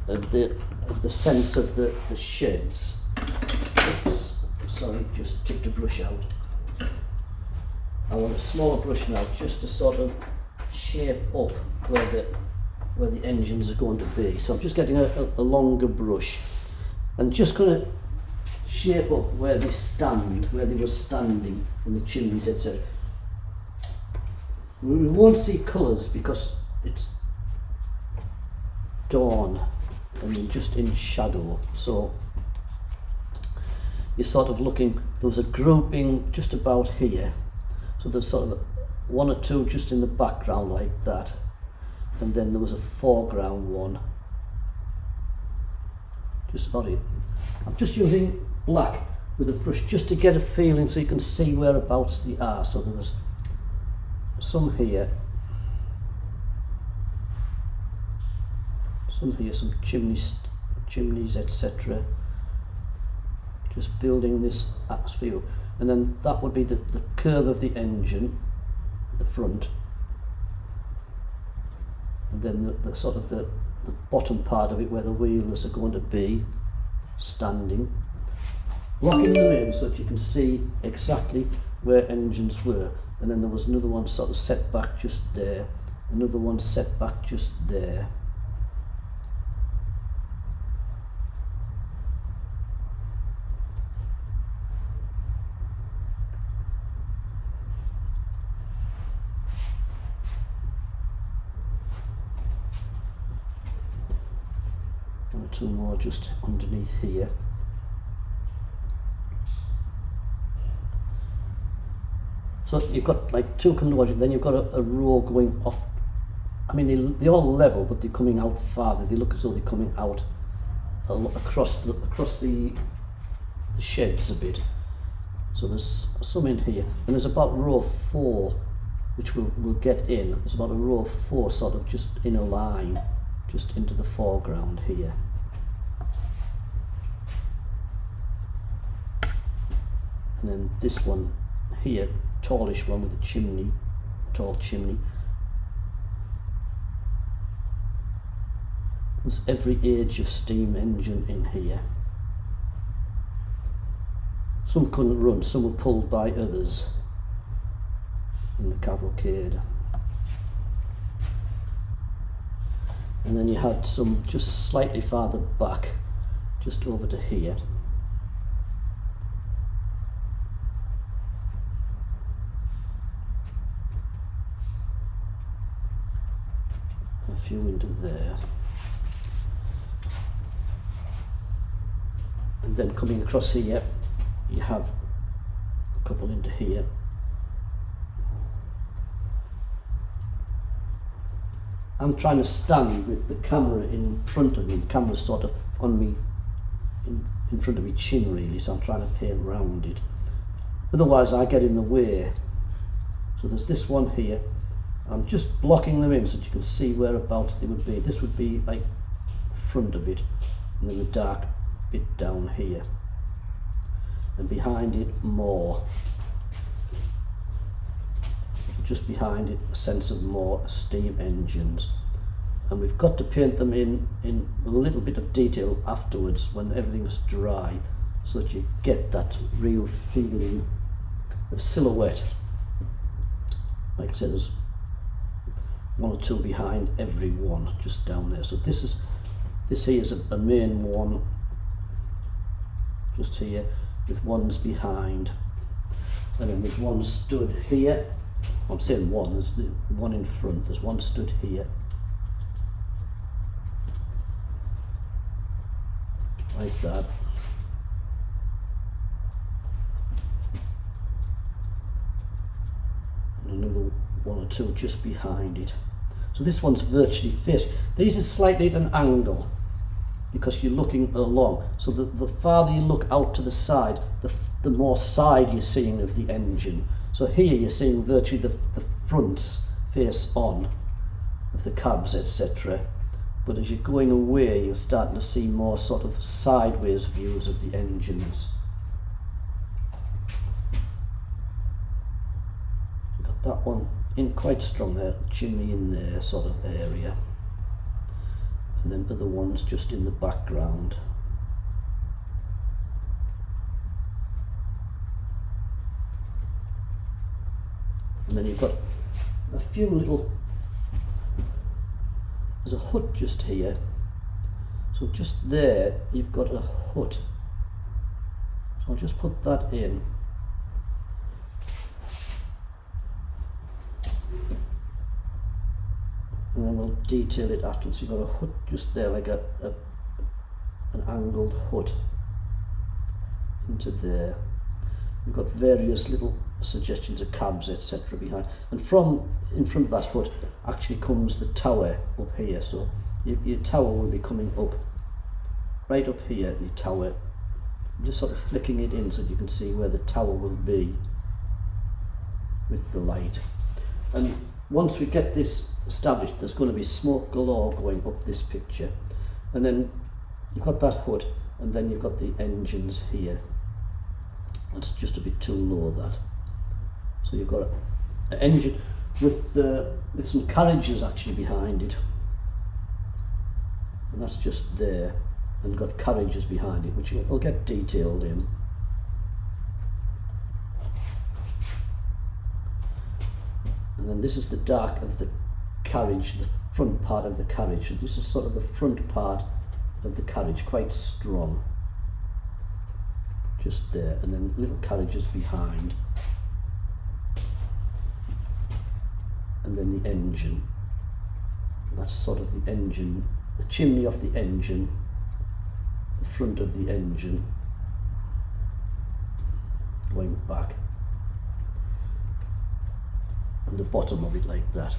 [SPEAKER 1] of the sense of the sheds. Oops, sorry, just took the brush out. I want a smaller brush now, just to sort of shape up where the engines are going to be. So I'm just getting a longer brush and just going to shape up where they stand, where they were standing in the chimneys, etc. We won't see colours because it's dawn and just in shadow, so you're sort of looking, there was a grouping just about here, so there's sort of one or two just in the background like that, and then there was a foreground one just about it. I'm just using black with a brush just to get a feeling so you can see whereabouts they are. So there was some here, some chimneys, etc. Just building this atmosphere, and then that would be the curve of the engine, the front, and then the sort of the bottom part of it where the wheels are going to be standing, blocking them in so that you can see exactly where engines were. And then there was another one sort of set back just there, another one set back just there. And two more just underneath here. So you've got like two coming towards you, then you've got a row going off. I mean, they're all level, but they're coming out farther. They look as though they're coming out across the sheds a bit. So there's some in here, and there's about row 4, which we'll get in. There's about a row 4 sort of just in a line, just into the foreground here. And then this one here, tallish one with a chimney, tall chimney. There's every age of steam engine in here. Some couldn't run, some were pulled by others in the Cavalcade. And then you had some just slightly farther back, just over to here. A few into there, and then coming across here you have a couple into here. I'm trying to stand with the camera in front of me. The camera's sort of on me, in front of me chin really, so I'm trying to paint round it, otherwise I get in the way. So there's this one here. I'm just blocking them in so that you can see whereabouts they would be. This would be like the front of it, and then the dark bit down here, and behind it more. Just behind it a sense of more steam engines, and we've got to paint them in a little bit of detail afterwards when everything's dry, so that you get that real feeling of silhouette. Like I said, there's one or two behind every one just down there. So this is This here is a main one, just here, with ones behind. And then there's one stood here. I'm saying one, there's the one in front, there's one stood here. Like that. And another one or two just behind it. So this one's virtually fit. These are slightly at an angle because you're looking along. So the farther you look out to the side, the more side you're seeing of the engine. So here you're seeing virtually the fronts face on of the cabs, etc. But as you're going away, you're starting to see more sort of sideways views of the engines. Got that one in quite strong there, chimney in there sort of area. And then other ones just in the background. And then you've got a few little, there's a hut just here. So just there you've got a hut. So I'll just put that in. And then we'll detail it afterwards. You've got a hut just there, like an angled hut into there. You've got various little suggestions of cabs, etc. behind. And from in front of that hut actually comes the tower up here. So your tower will be coming up, right up here, your tower. I'm just sort of flicking it in so that you can see where the tower will be with the light. And once we get this established, there's going to be smoke galore going up this picture. And then you've got that hood, and then you've got the engines here. That's just a bit too low, that. So you've got an engine with some carriages actually behind it. And that's just there. And got carriages behind it, which will get detailed in. And then this is the dark of the carriage, the front part of the carriage. So this is sort of the front part of the carriage, quite strong. Just there, and then little carriages behind. And then the engine. And that's sort of the engine, the chimney of the engine, the front of the engine, going back. And the bottom of it like that.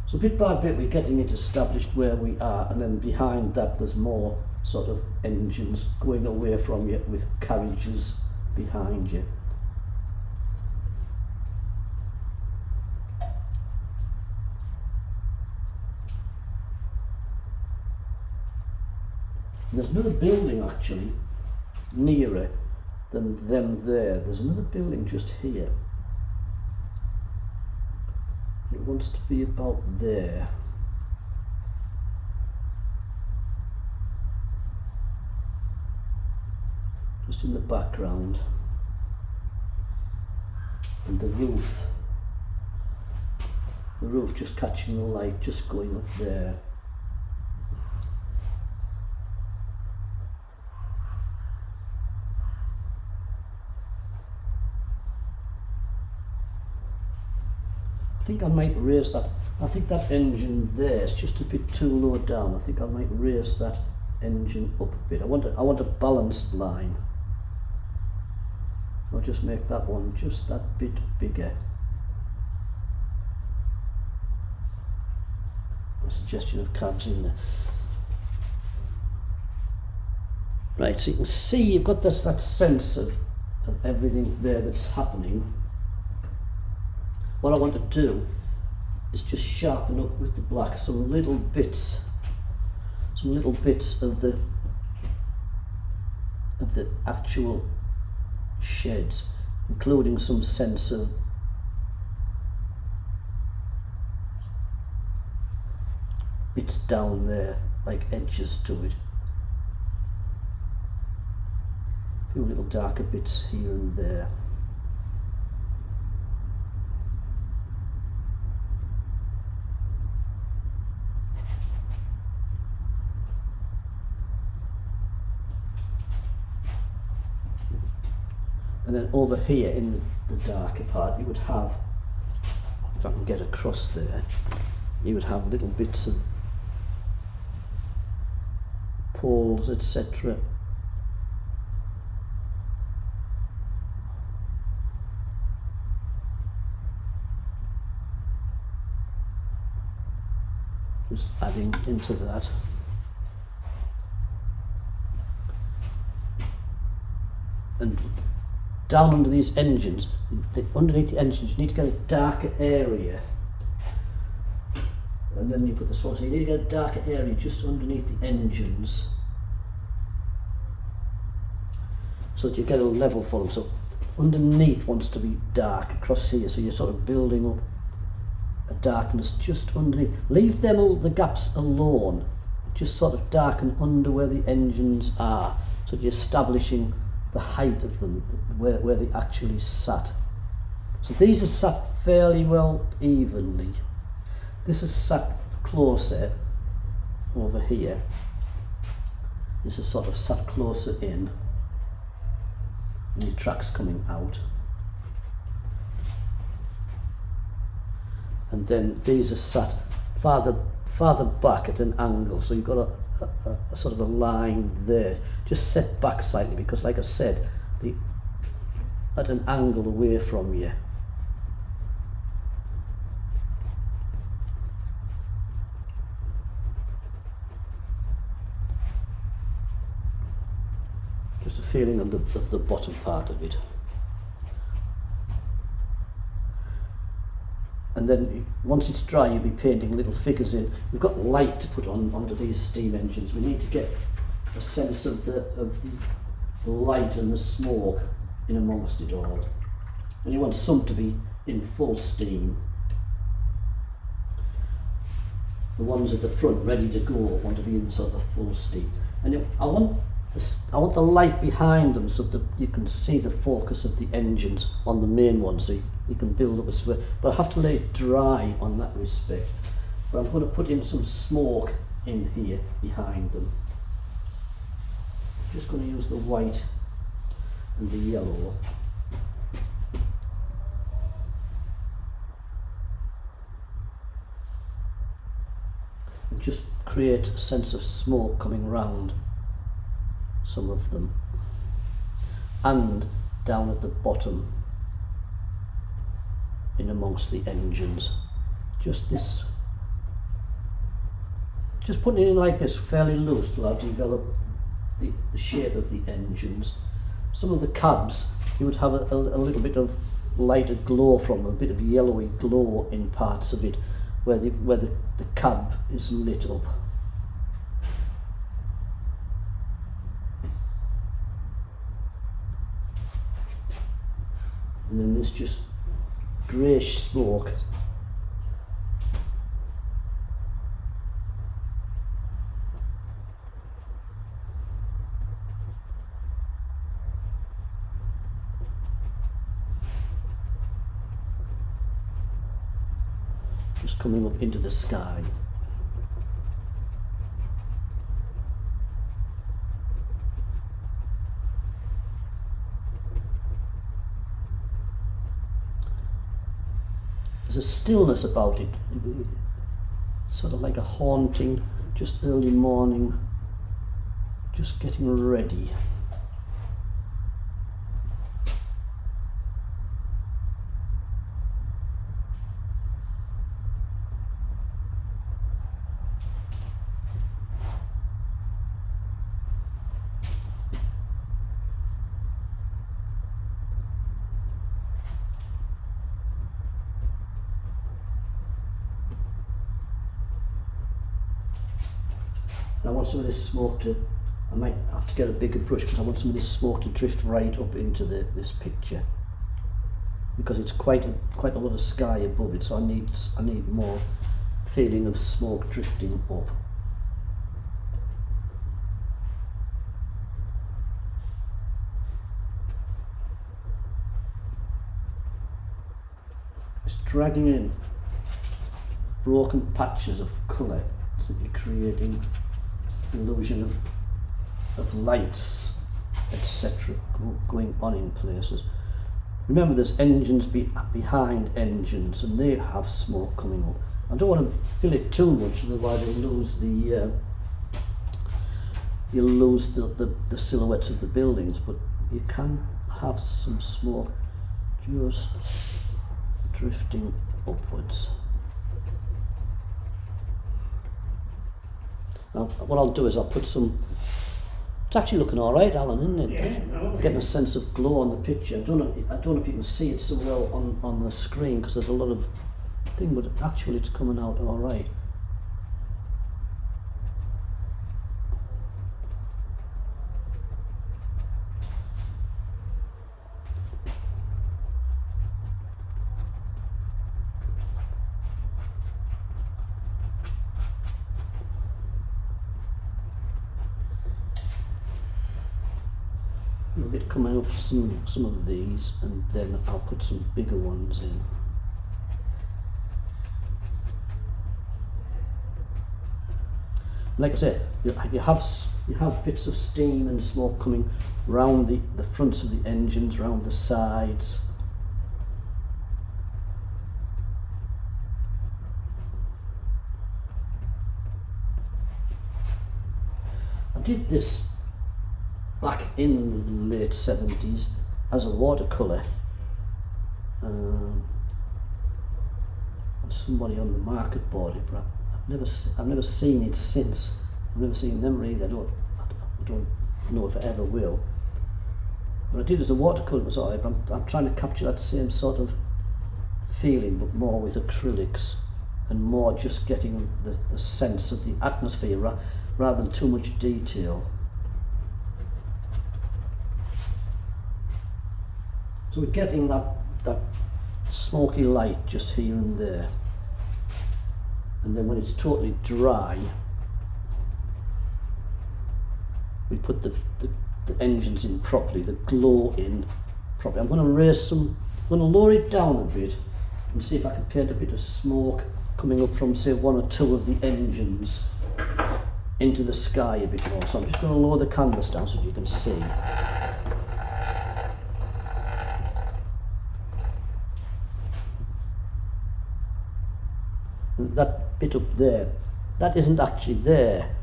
[SPEAKER 1] So bit by bit we're getting it established where we are, and then behind that there's more sort of engines going away from you with carriages behind you. And there's another building actually nearer than them there. There's another building just here. It wants to be about there. Just in the background. And the roof just catching the light, just going up there. I think I might raise that. I think that engine there is just a bit too low down. I think I might raise that engine up a bit. I want a balanced line. I'll just make that one just that bit bigger. A suggestion of cabs in there. Right, so you can see you've got that sense of everything there that's happening. What I want to do is just sharpen up with the black some little bits of the actual sheds, including some sense of bits down there, like edges to it. A few little darker bits here and there. And then over here in the darker part you would have, if I can get across there, you would have little bits of poles, etc. Just adding into that. And down under these engines, underneath the engines, you need to get a darker area. And then you put the swap, so you need to get a darker area just underneath the engines, so that you get a level for them. So underneath wants to be dark across here, so you're sort of building up a darkness just underneath. Leave them the gaps alone, just sort of darken under where the engines are, so that you're establishing the height of them, where they actually sat. So these are sat fairly well evenly. This is sat closer over here. This is sort of sat closer in, and your tracks coming out. And then these are sat farther back at an angle, so you've got a sort of a line there, just set back slightly, because like I said, at an angle away from you. Just a feeling of the bottom part of it. And then once it's dry, you'll be painting little figures in. We've got light to put on onto these steam engines. We need to get a sense of the light and the smoke in amongst it all. And you want some to be in full steam. The ones at the front ready to go want to be in sort of full steam. And I want the light behind them so that you can see the focus of the engines on the main one, so you can build up a square. But I have to lay it dry on that respect. But I'm going to put in some smoke in here behind them. Just going to use the white and the yellow. And just create a sense of smoke coming round some of them, and down at the bottom in amongst the engines. Just putting it in like this, fairly loose, to develop the shape of the engines. Some of the cabs you would have a little bit of lighter glow from, a bit of yellowy glow in parts of it where the cab is lit up. And then there's just greyish smoke. Just coming up into the sky. There's a stillness about it, sort of like a haunting, just early morning, just getting ready. And I want some of this smoke to, I might have to get a bigger brush because I want some of this smoke to drift right up into this picture, because it's quite a lot of sky above it, so I need more feeling of smoke drifting up. Just dragging in broken patches of colour so that you're creating illusion of lights, etc., going on in places. remember there's engines behind engines, and they have smoke coming up. I don't want to fill it too much, otherwise you'll lose the silhouettes of the buildings, but you can have some smoke just drifting upwards. Now what I'll do is I'll put some, it's actually looking alright, Alan, isn't it?
[SPEAKER 4] Yeah, no,
[SPEAKER 1] Getting a sense of glow on the picture. I don't know if you can see it so well on the screen, because there's a lot of thing, but actually it's coming out alright. A bit coming off some of these, and then I'll put some bigger ones in. Like I said, you have bits of steam and smoke coming round the fronts of the engines, round the sides. I did this back in the late 70s as a watercolour. Somebody on the market bought it, but I've never seen it since. I've never seen them really. I don't know if I ever will. But I did as a watercolour, it was alright, but I'm trying to capture that same sort of feeling, but more with acrylics, and more just getting the sense of the atmosphere rather than too much detail. So we're getting that smoky light just here and there. And then when it's totally dry, we put the engines in properly, the glow in properly. I'm going to lower it down a bit and see if I can paint a bit of smoke coming up from, say, one or two of the engines into the sky a bit more. So I'm just going to lower the canvas down so you can see. That bit up there, that isn't actually there.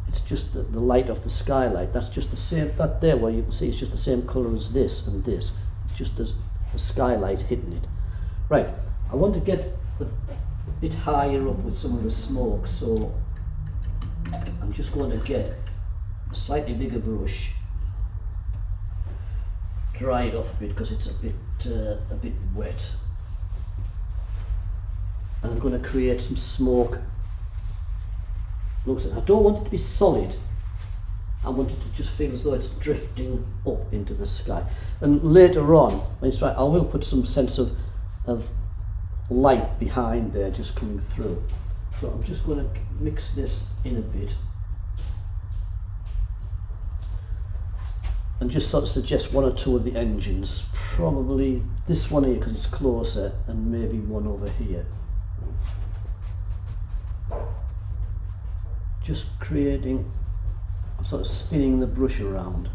[SPEAKER 1] It's just the light of the skylight. That's just the same, that there where you can see it's just the same colour as this and this. It's just the skylight hitting it. Right, I want to get a bit higher up with some of the smoke, so I'm just going to get a slightly bigger brush, dry it off a bit because it's a bit wet. And I'm going to create some smoke. Looks, I don't want it to be solid. I want it to just feel as though it's drifting up into the sky. And later on, when it's dry, I will put some sense of light behind there just coming through. So I'm just going to mix this in a bit. And just sort of suggest one or two of the engines. Probably this one here because it's closer, and maybe one over here. Just creating, sort of spinning the brush around.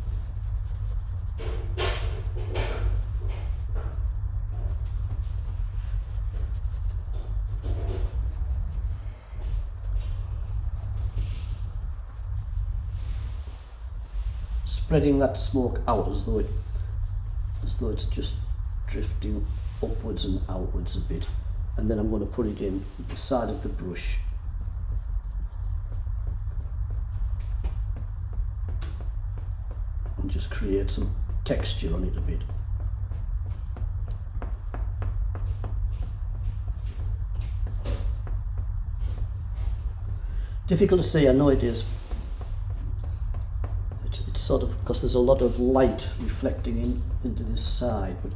[SPEAKER 1] Spreading that smoke out as though it's just drifting upwards and outwards a bit. And then I'm going to put it in the side of the brush. And just create some texture on it a bit. Difficult to see, I know it is. It's sort of, because there's a lot of light reflecting into this side, but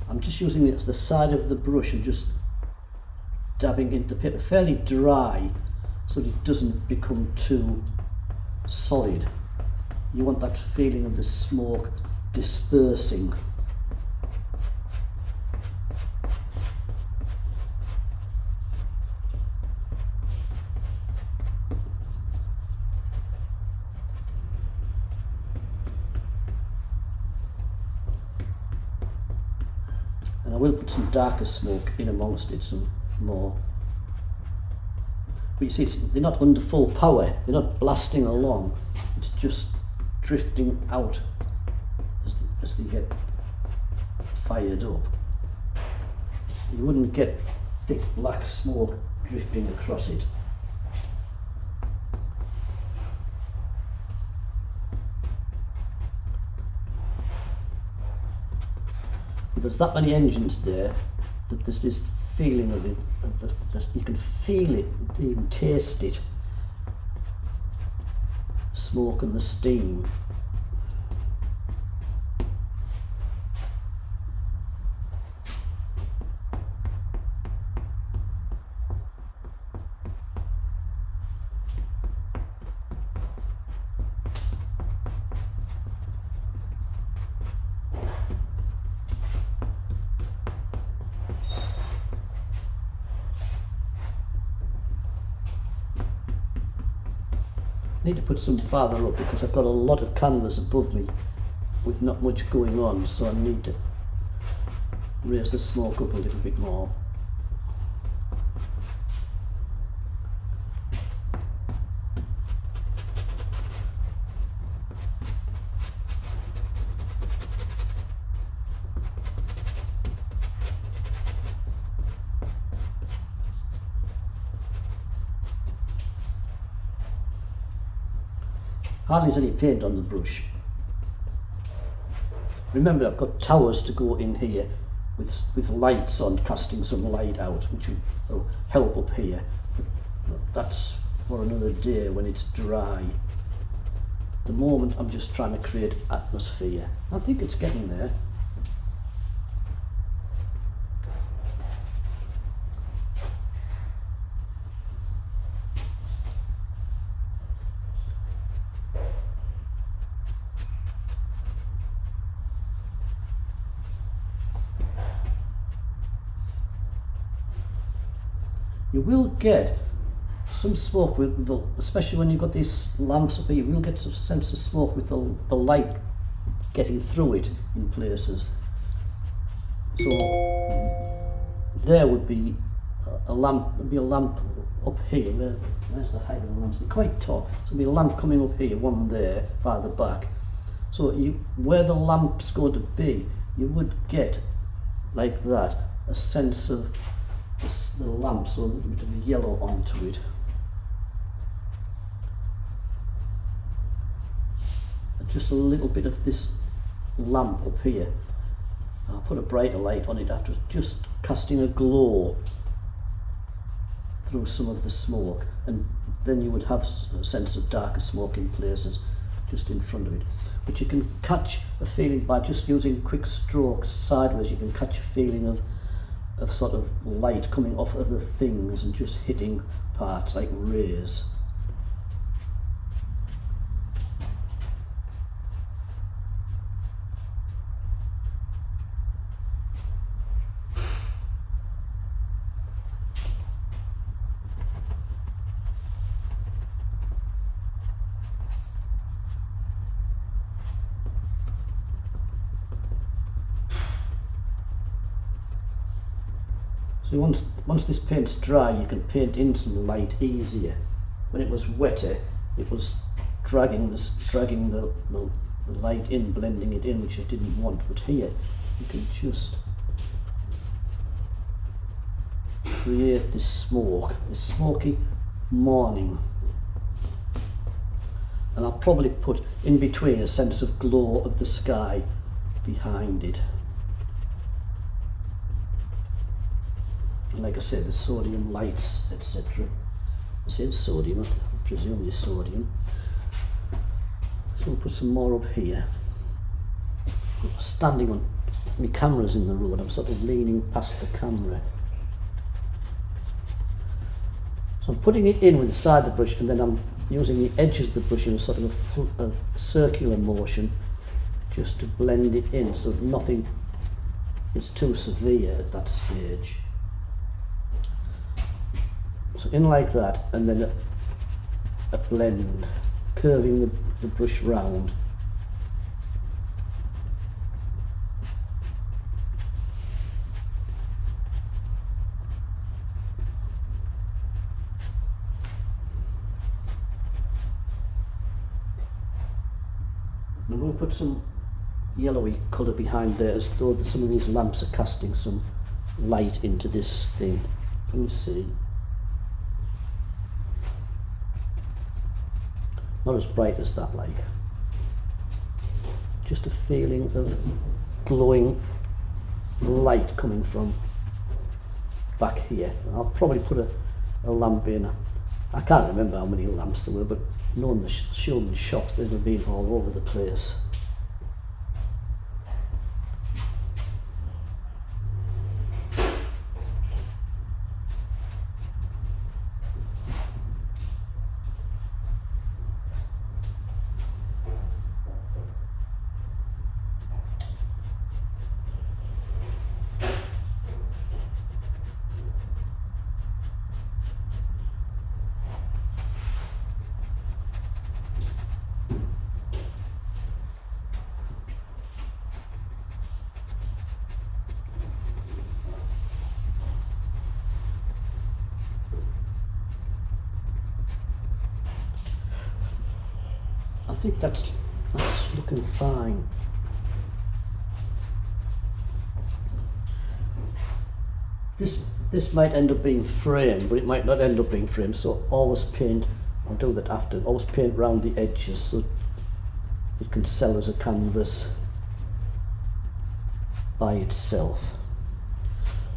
[SPEAKER 1] I'm just using it as the side of the brush and just dabbing into the paper, fairly dry, so that it doesn't become too solid. You want that feeling of the smoke dispersing. will put some darker smoke in amongst it, some more. But you see, they're not under full power, they're not blasting along, it's just drifting out as they get fired up. You wouldn't get thick black smoke drifting across it. There's that many engines there that there's this feeling of it, you can feel it, even taste it, smoke and the steam. I need to put some farther up because I've got a lot of canvas above me with not much going on, so I need to raise the smoke up a little bit more. Hardly any paint on the brush. Remember, I've got towers to go in here with lights on, casting some light out, which will help up here. But that's for another day when it's dry. At the moment, I'm just trying to create atmosphere. I think it's getting there. You will get some smoke with the, especially when you've got these lamps up here, you will get a sense of smoke with the light getting through it in places. So there would be a lamp, there'd be a lamp up here. Where's the height of the lamps? They're quite tall. So there'll be a lamp coming up here, one there, farther back. So where the lamp's going to be, you would get, like that, a sense of the lamp, so a little bit of yellow onto it. And just a little bit of this lamp up here. I'll put a brighter light on it after, just casting a glow through some of the smoke, and then you would have a sense of darker smoke in places just in front of it. But you can catch a feeling by just using quick strokes sideways. You can catch a feeling of sort of light coming off other things and just hitting parts like rays. So once this paint's dry, you can paint in some light easier. When it was wetter, it was dragging the light in, blending it in, which I didn't want. But here, you can just create this smoke, this smoky morning. And I'll probably put in between a sense of glow of the sky behind it. Like I said, the sodium lights, etc. I said sodium, I presume it's sodium. So we'll put some more up here. Standing on my camera's in the road, I'm sort of leaning past the camera. So I'm putting it in with the side of the brush, and then I'm using the edges of the brush in sort of a circular motion just to blend it in so that nothing is too severe at that stage. So in like that, and then a blend, curving the brush round. I'm going to put some yellowy colour behind there as though some of these lamps are casting some light into this thing. Can you see? Not as bright as that, like. Just a feeling of glowing light coming from back here. I'll probably put a lamp in. I can't remember how many lamps there were, but knowing the Shildon shops, they'd have been all over the place. I think that's looking fine. This might end up being framed, but it might not end up being framed, so always paint, I'll do that after, always paint around the edges so it can sell as a canvas by itself.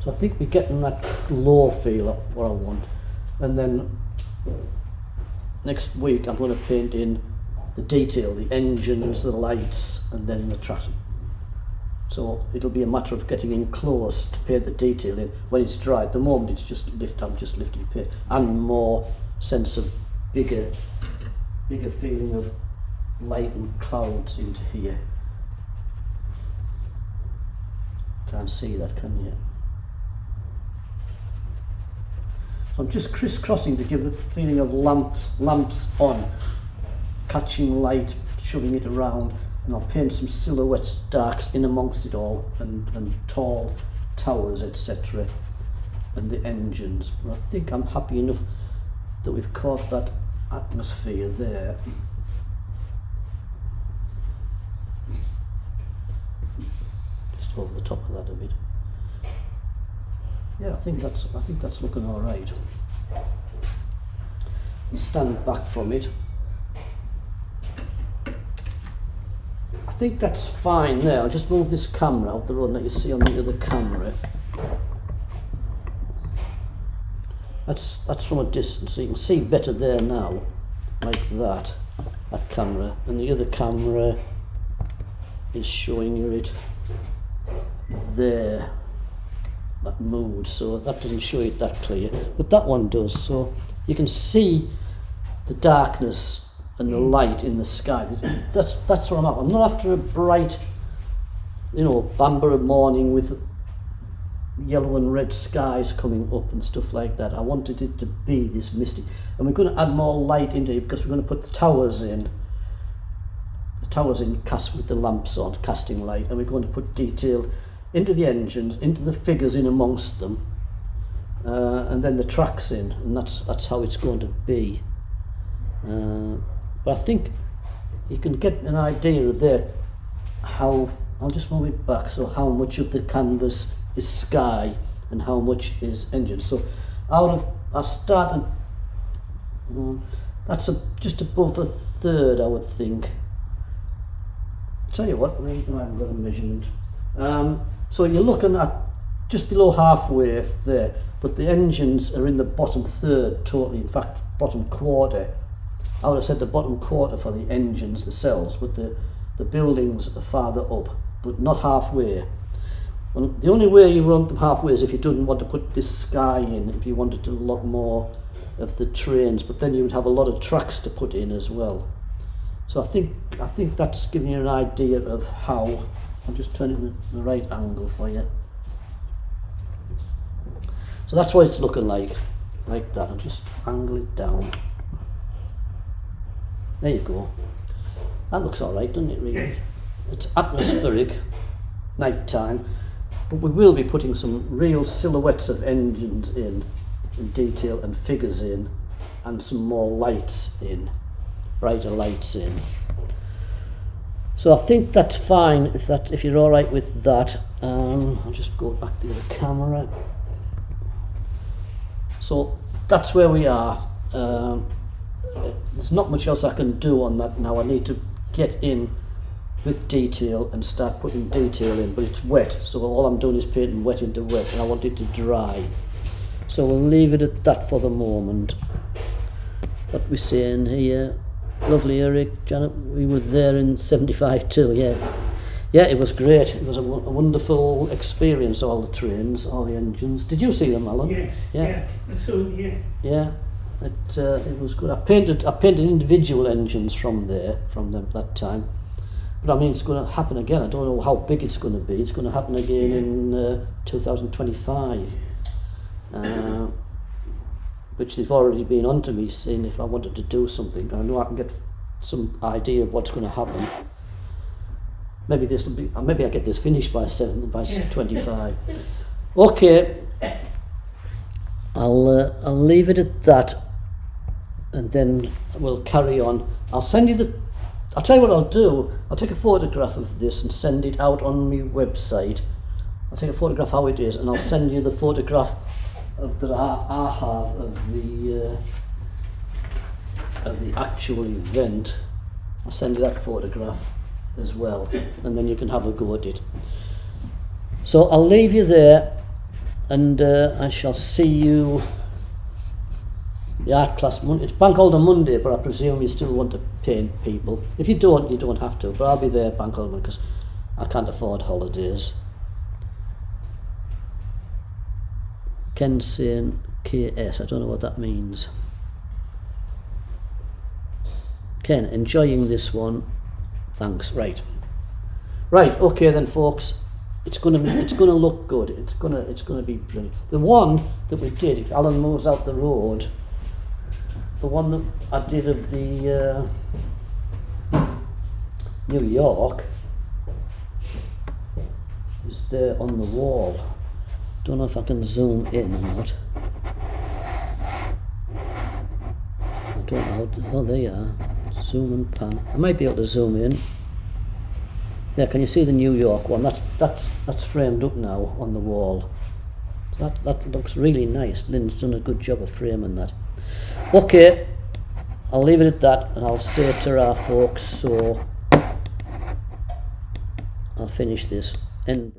[SPEAKER 1] So I think we're getting that glow feel of what I want, and then next week I'm going to paint in the detail, the engines, the lights, and then the track. So it'll be a matter of getting in close to paint the detail in when it's dry. At the moment it's just I'm just lifting paint, and more sense of bigger feeling of light and clouds into here. Can't see that, can you? So I'm just crisscrossing to give the feeling of lamps on, catching light, shoving it around, and I'll paint some silhouettes, darks in amongst it all, and tall towers, etc., and the engines. But I think I'm happy enough that we've caught that atmosphere there. Just over the top of that a bit. Yeah, I think that's looking all right. Stand back from it. I think that's fine there. I'll just move this camera out the road that you see on the other camera. That's from a distance, so you can see better there now, like that camera, and the other camera is showing you it there, that mood, so that doesn't show it that clear, but that one does, so you can see the darkness and the light in the sky. That's what I'm after. I'm not after a bright, Bambara morning with yellow and red skies coming up and stuff like that. I wanted it to be this misty, and we're going to add more light into it because we're going to put the towers in. The towers in cast with the lamps on, casting light, and we're going to put detail into the engines, into the figures in amongst them, and then the tracks in, and that's how it's going to be. But I think you can get an idea of there how, I'll just move it back, so how much of the canvas is sky and how much is engine. So I started, that's just above a third, I would think. Tell you what, I haven't got a measurement. So you're looking at just below halfway there, but the engines are in the bottom third totally, in fact bottom quarter. I would have said the bottom quarter for the engines, the cells, but the buildings are farther up, but not halfway. And the only way you want them halfway is if you didn't want to put this sky in, if you wanted to look more of the trains, but then you would have a lot of tracks to put in as well. So I think that's giving you an idea of how. I'll just turn it in the right angle for you. So that's what it's looking like that. I'll just angle it down. There you go. That looks all right, doesn't it, really? It's atmospheric, night time, but we will be putting some real silhouettes of engines in detail, and figures in, and some more lights in, brighter lights in. So I think that's fine if you're all right with that. I'll just go back to the camera. So that's where we are. There's not much else I can do on that now. I need to get in with detail and start putting detail in, but it's wet, so all I'm doing is painting wet into wet, and I want it to dry. So we'll leave it at that for the moment. What we're saying here, lovely Eric, Janet, we were there in 75 too, yeah. Yeah, it was great. It was a wonderful experience, all the trains, all the engines. Did you see them, Alan?
[SPEAKER 4] Yes,
[SPEAKER 1] Yeah.
[SPEAKER 4] yeah. I saw, yeah.
[SPEAKER 1] Yeah, it was good. I painted individual engines from them that time. But I mean, it's going to happen again. I don't know how big it's going to be. It's going to happen again in 2025. Which they've already been on to me saying if I wanted to do something. I know I can get some idea of what's going to happen. Maybe this will be. Maybe I get this finished by 25. Okay. I'll leave it at that, and then we'll carry on. I'll tell you what I'll do. I'll take a photograph of this and send it out on my website. I'll take a photograph how it is, and I'll send you the photograph that I have of the actual event. I'll send you that photograph as well, and then you can have a go at it. So I'll leave you there, and I shall see you. The art class Monday. It's bank holiday Monday, but I presume you still want to paint people. If you don't, you don't have to. But I'll be there bank holiday because I can't afford holidays. Ken's saying KS. I don't know what that means. Ken, enjoying this one. Thanks. Right. Okay then, folks. It's gonna look good. It's gonna be brilliant. The one that we did, if Alan moves out the road. The one that I did of the New York is there on the wall. Don't know if I can zoom in or not. I don't know how to, oh there you are. Zoom and pan. I might be able to zoom in. Yeah, can you see the New York one? That's framed up now on the wall. So that looks really nice. Lynn's done a good job of framing that. Okay, I'll leave it at that, and I'll say ta-ra, folks. So I'll finish this. End.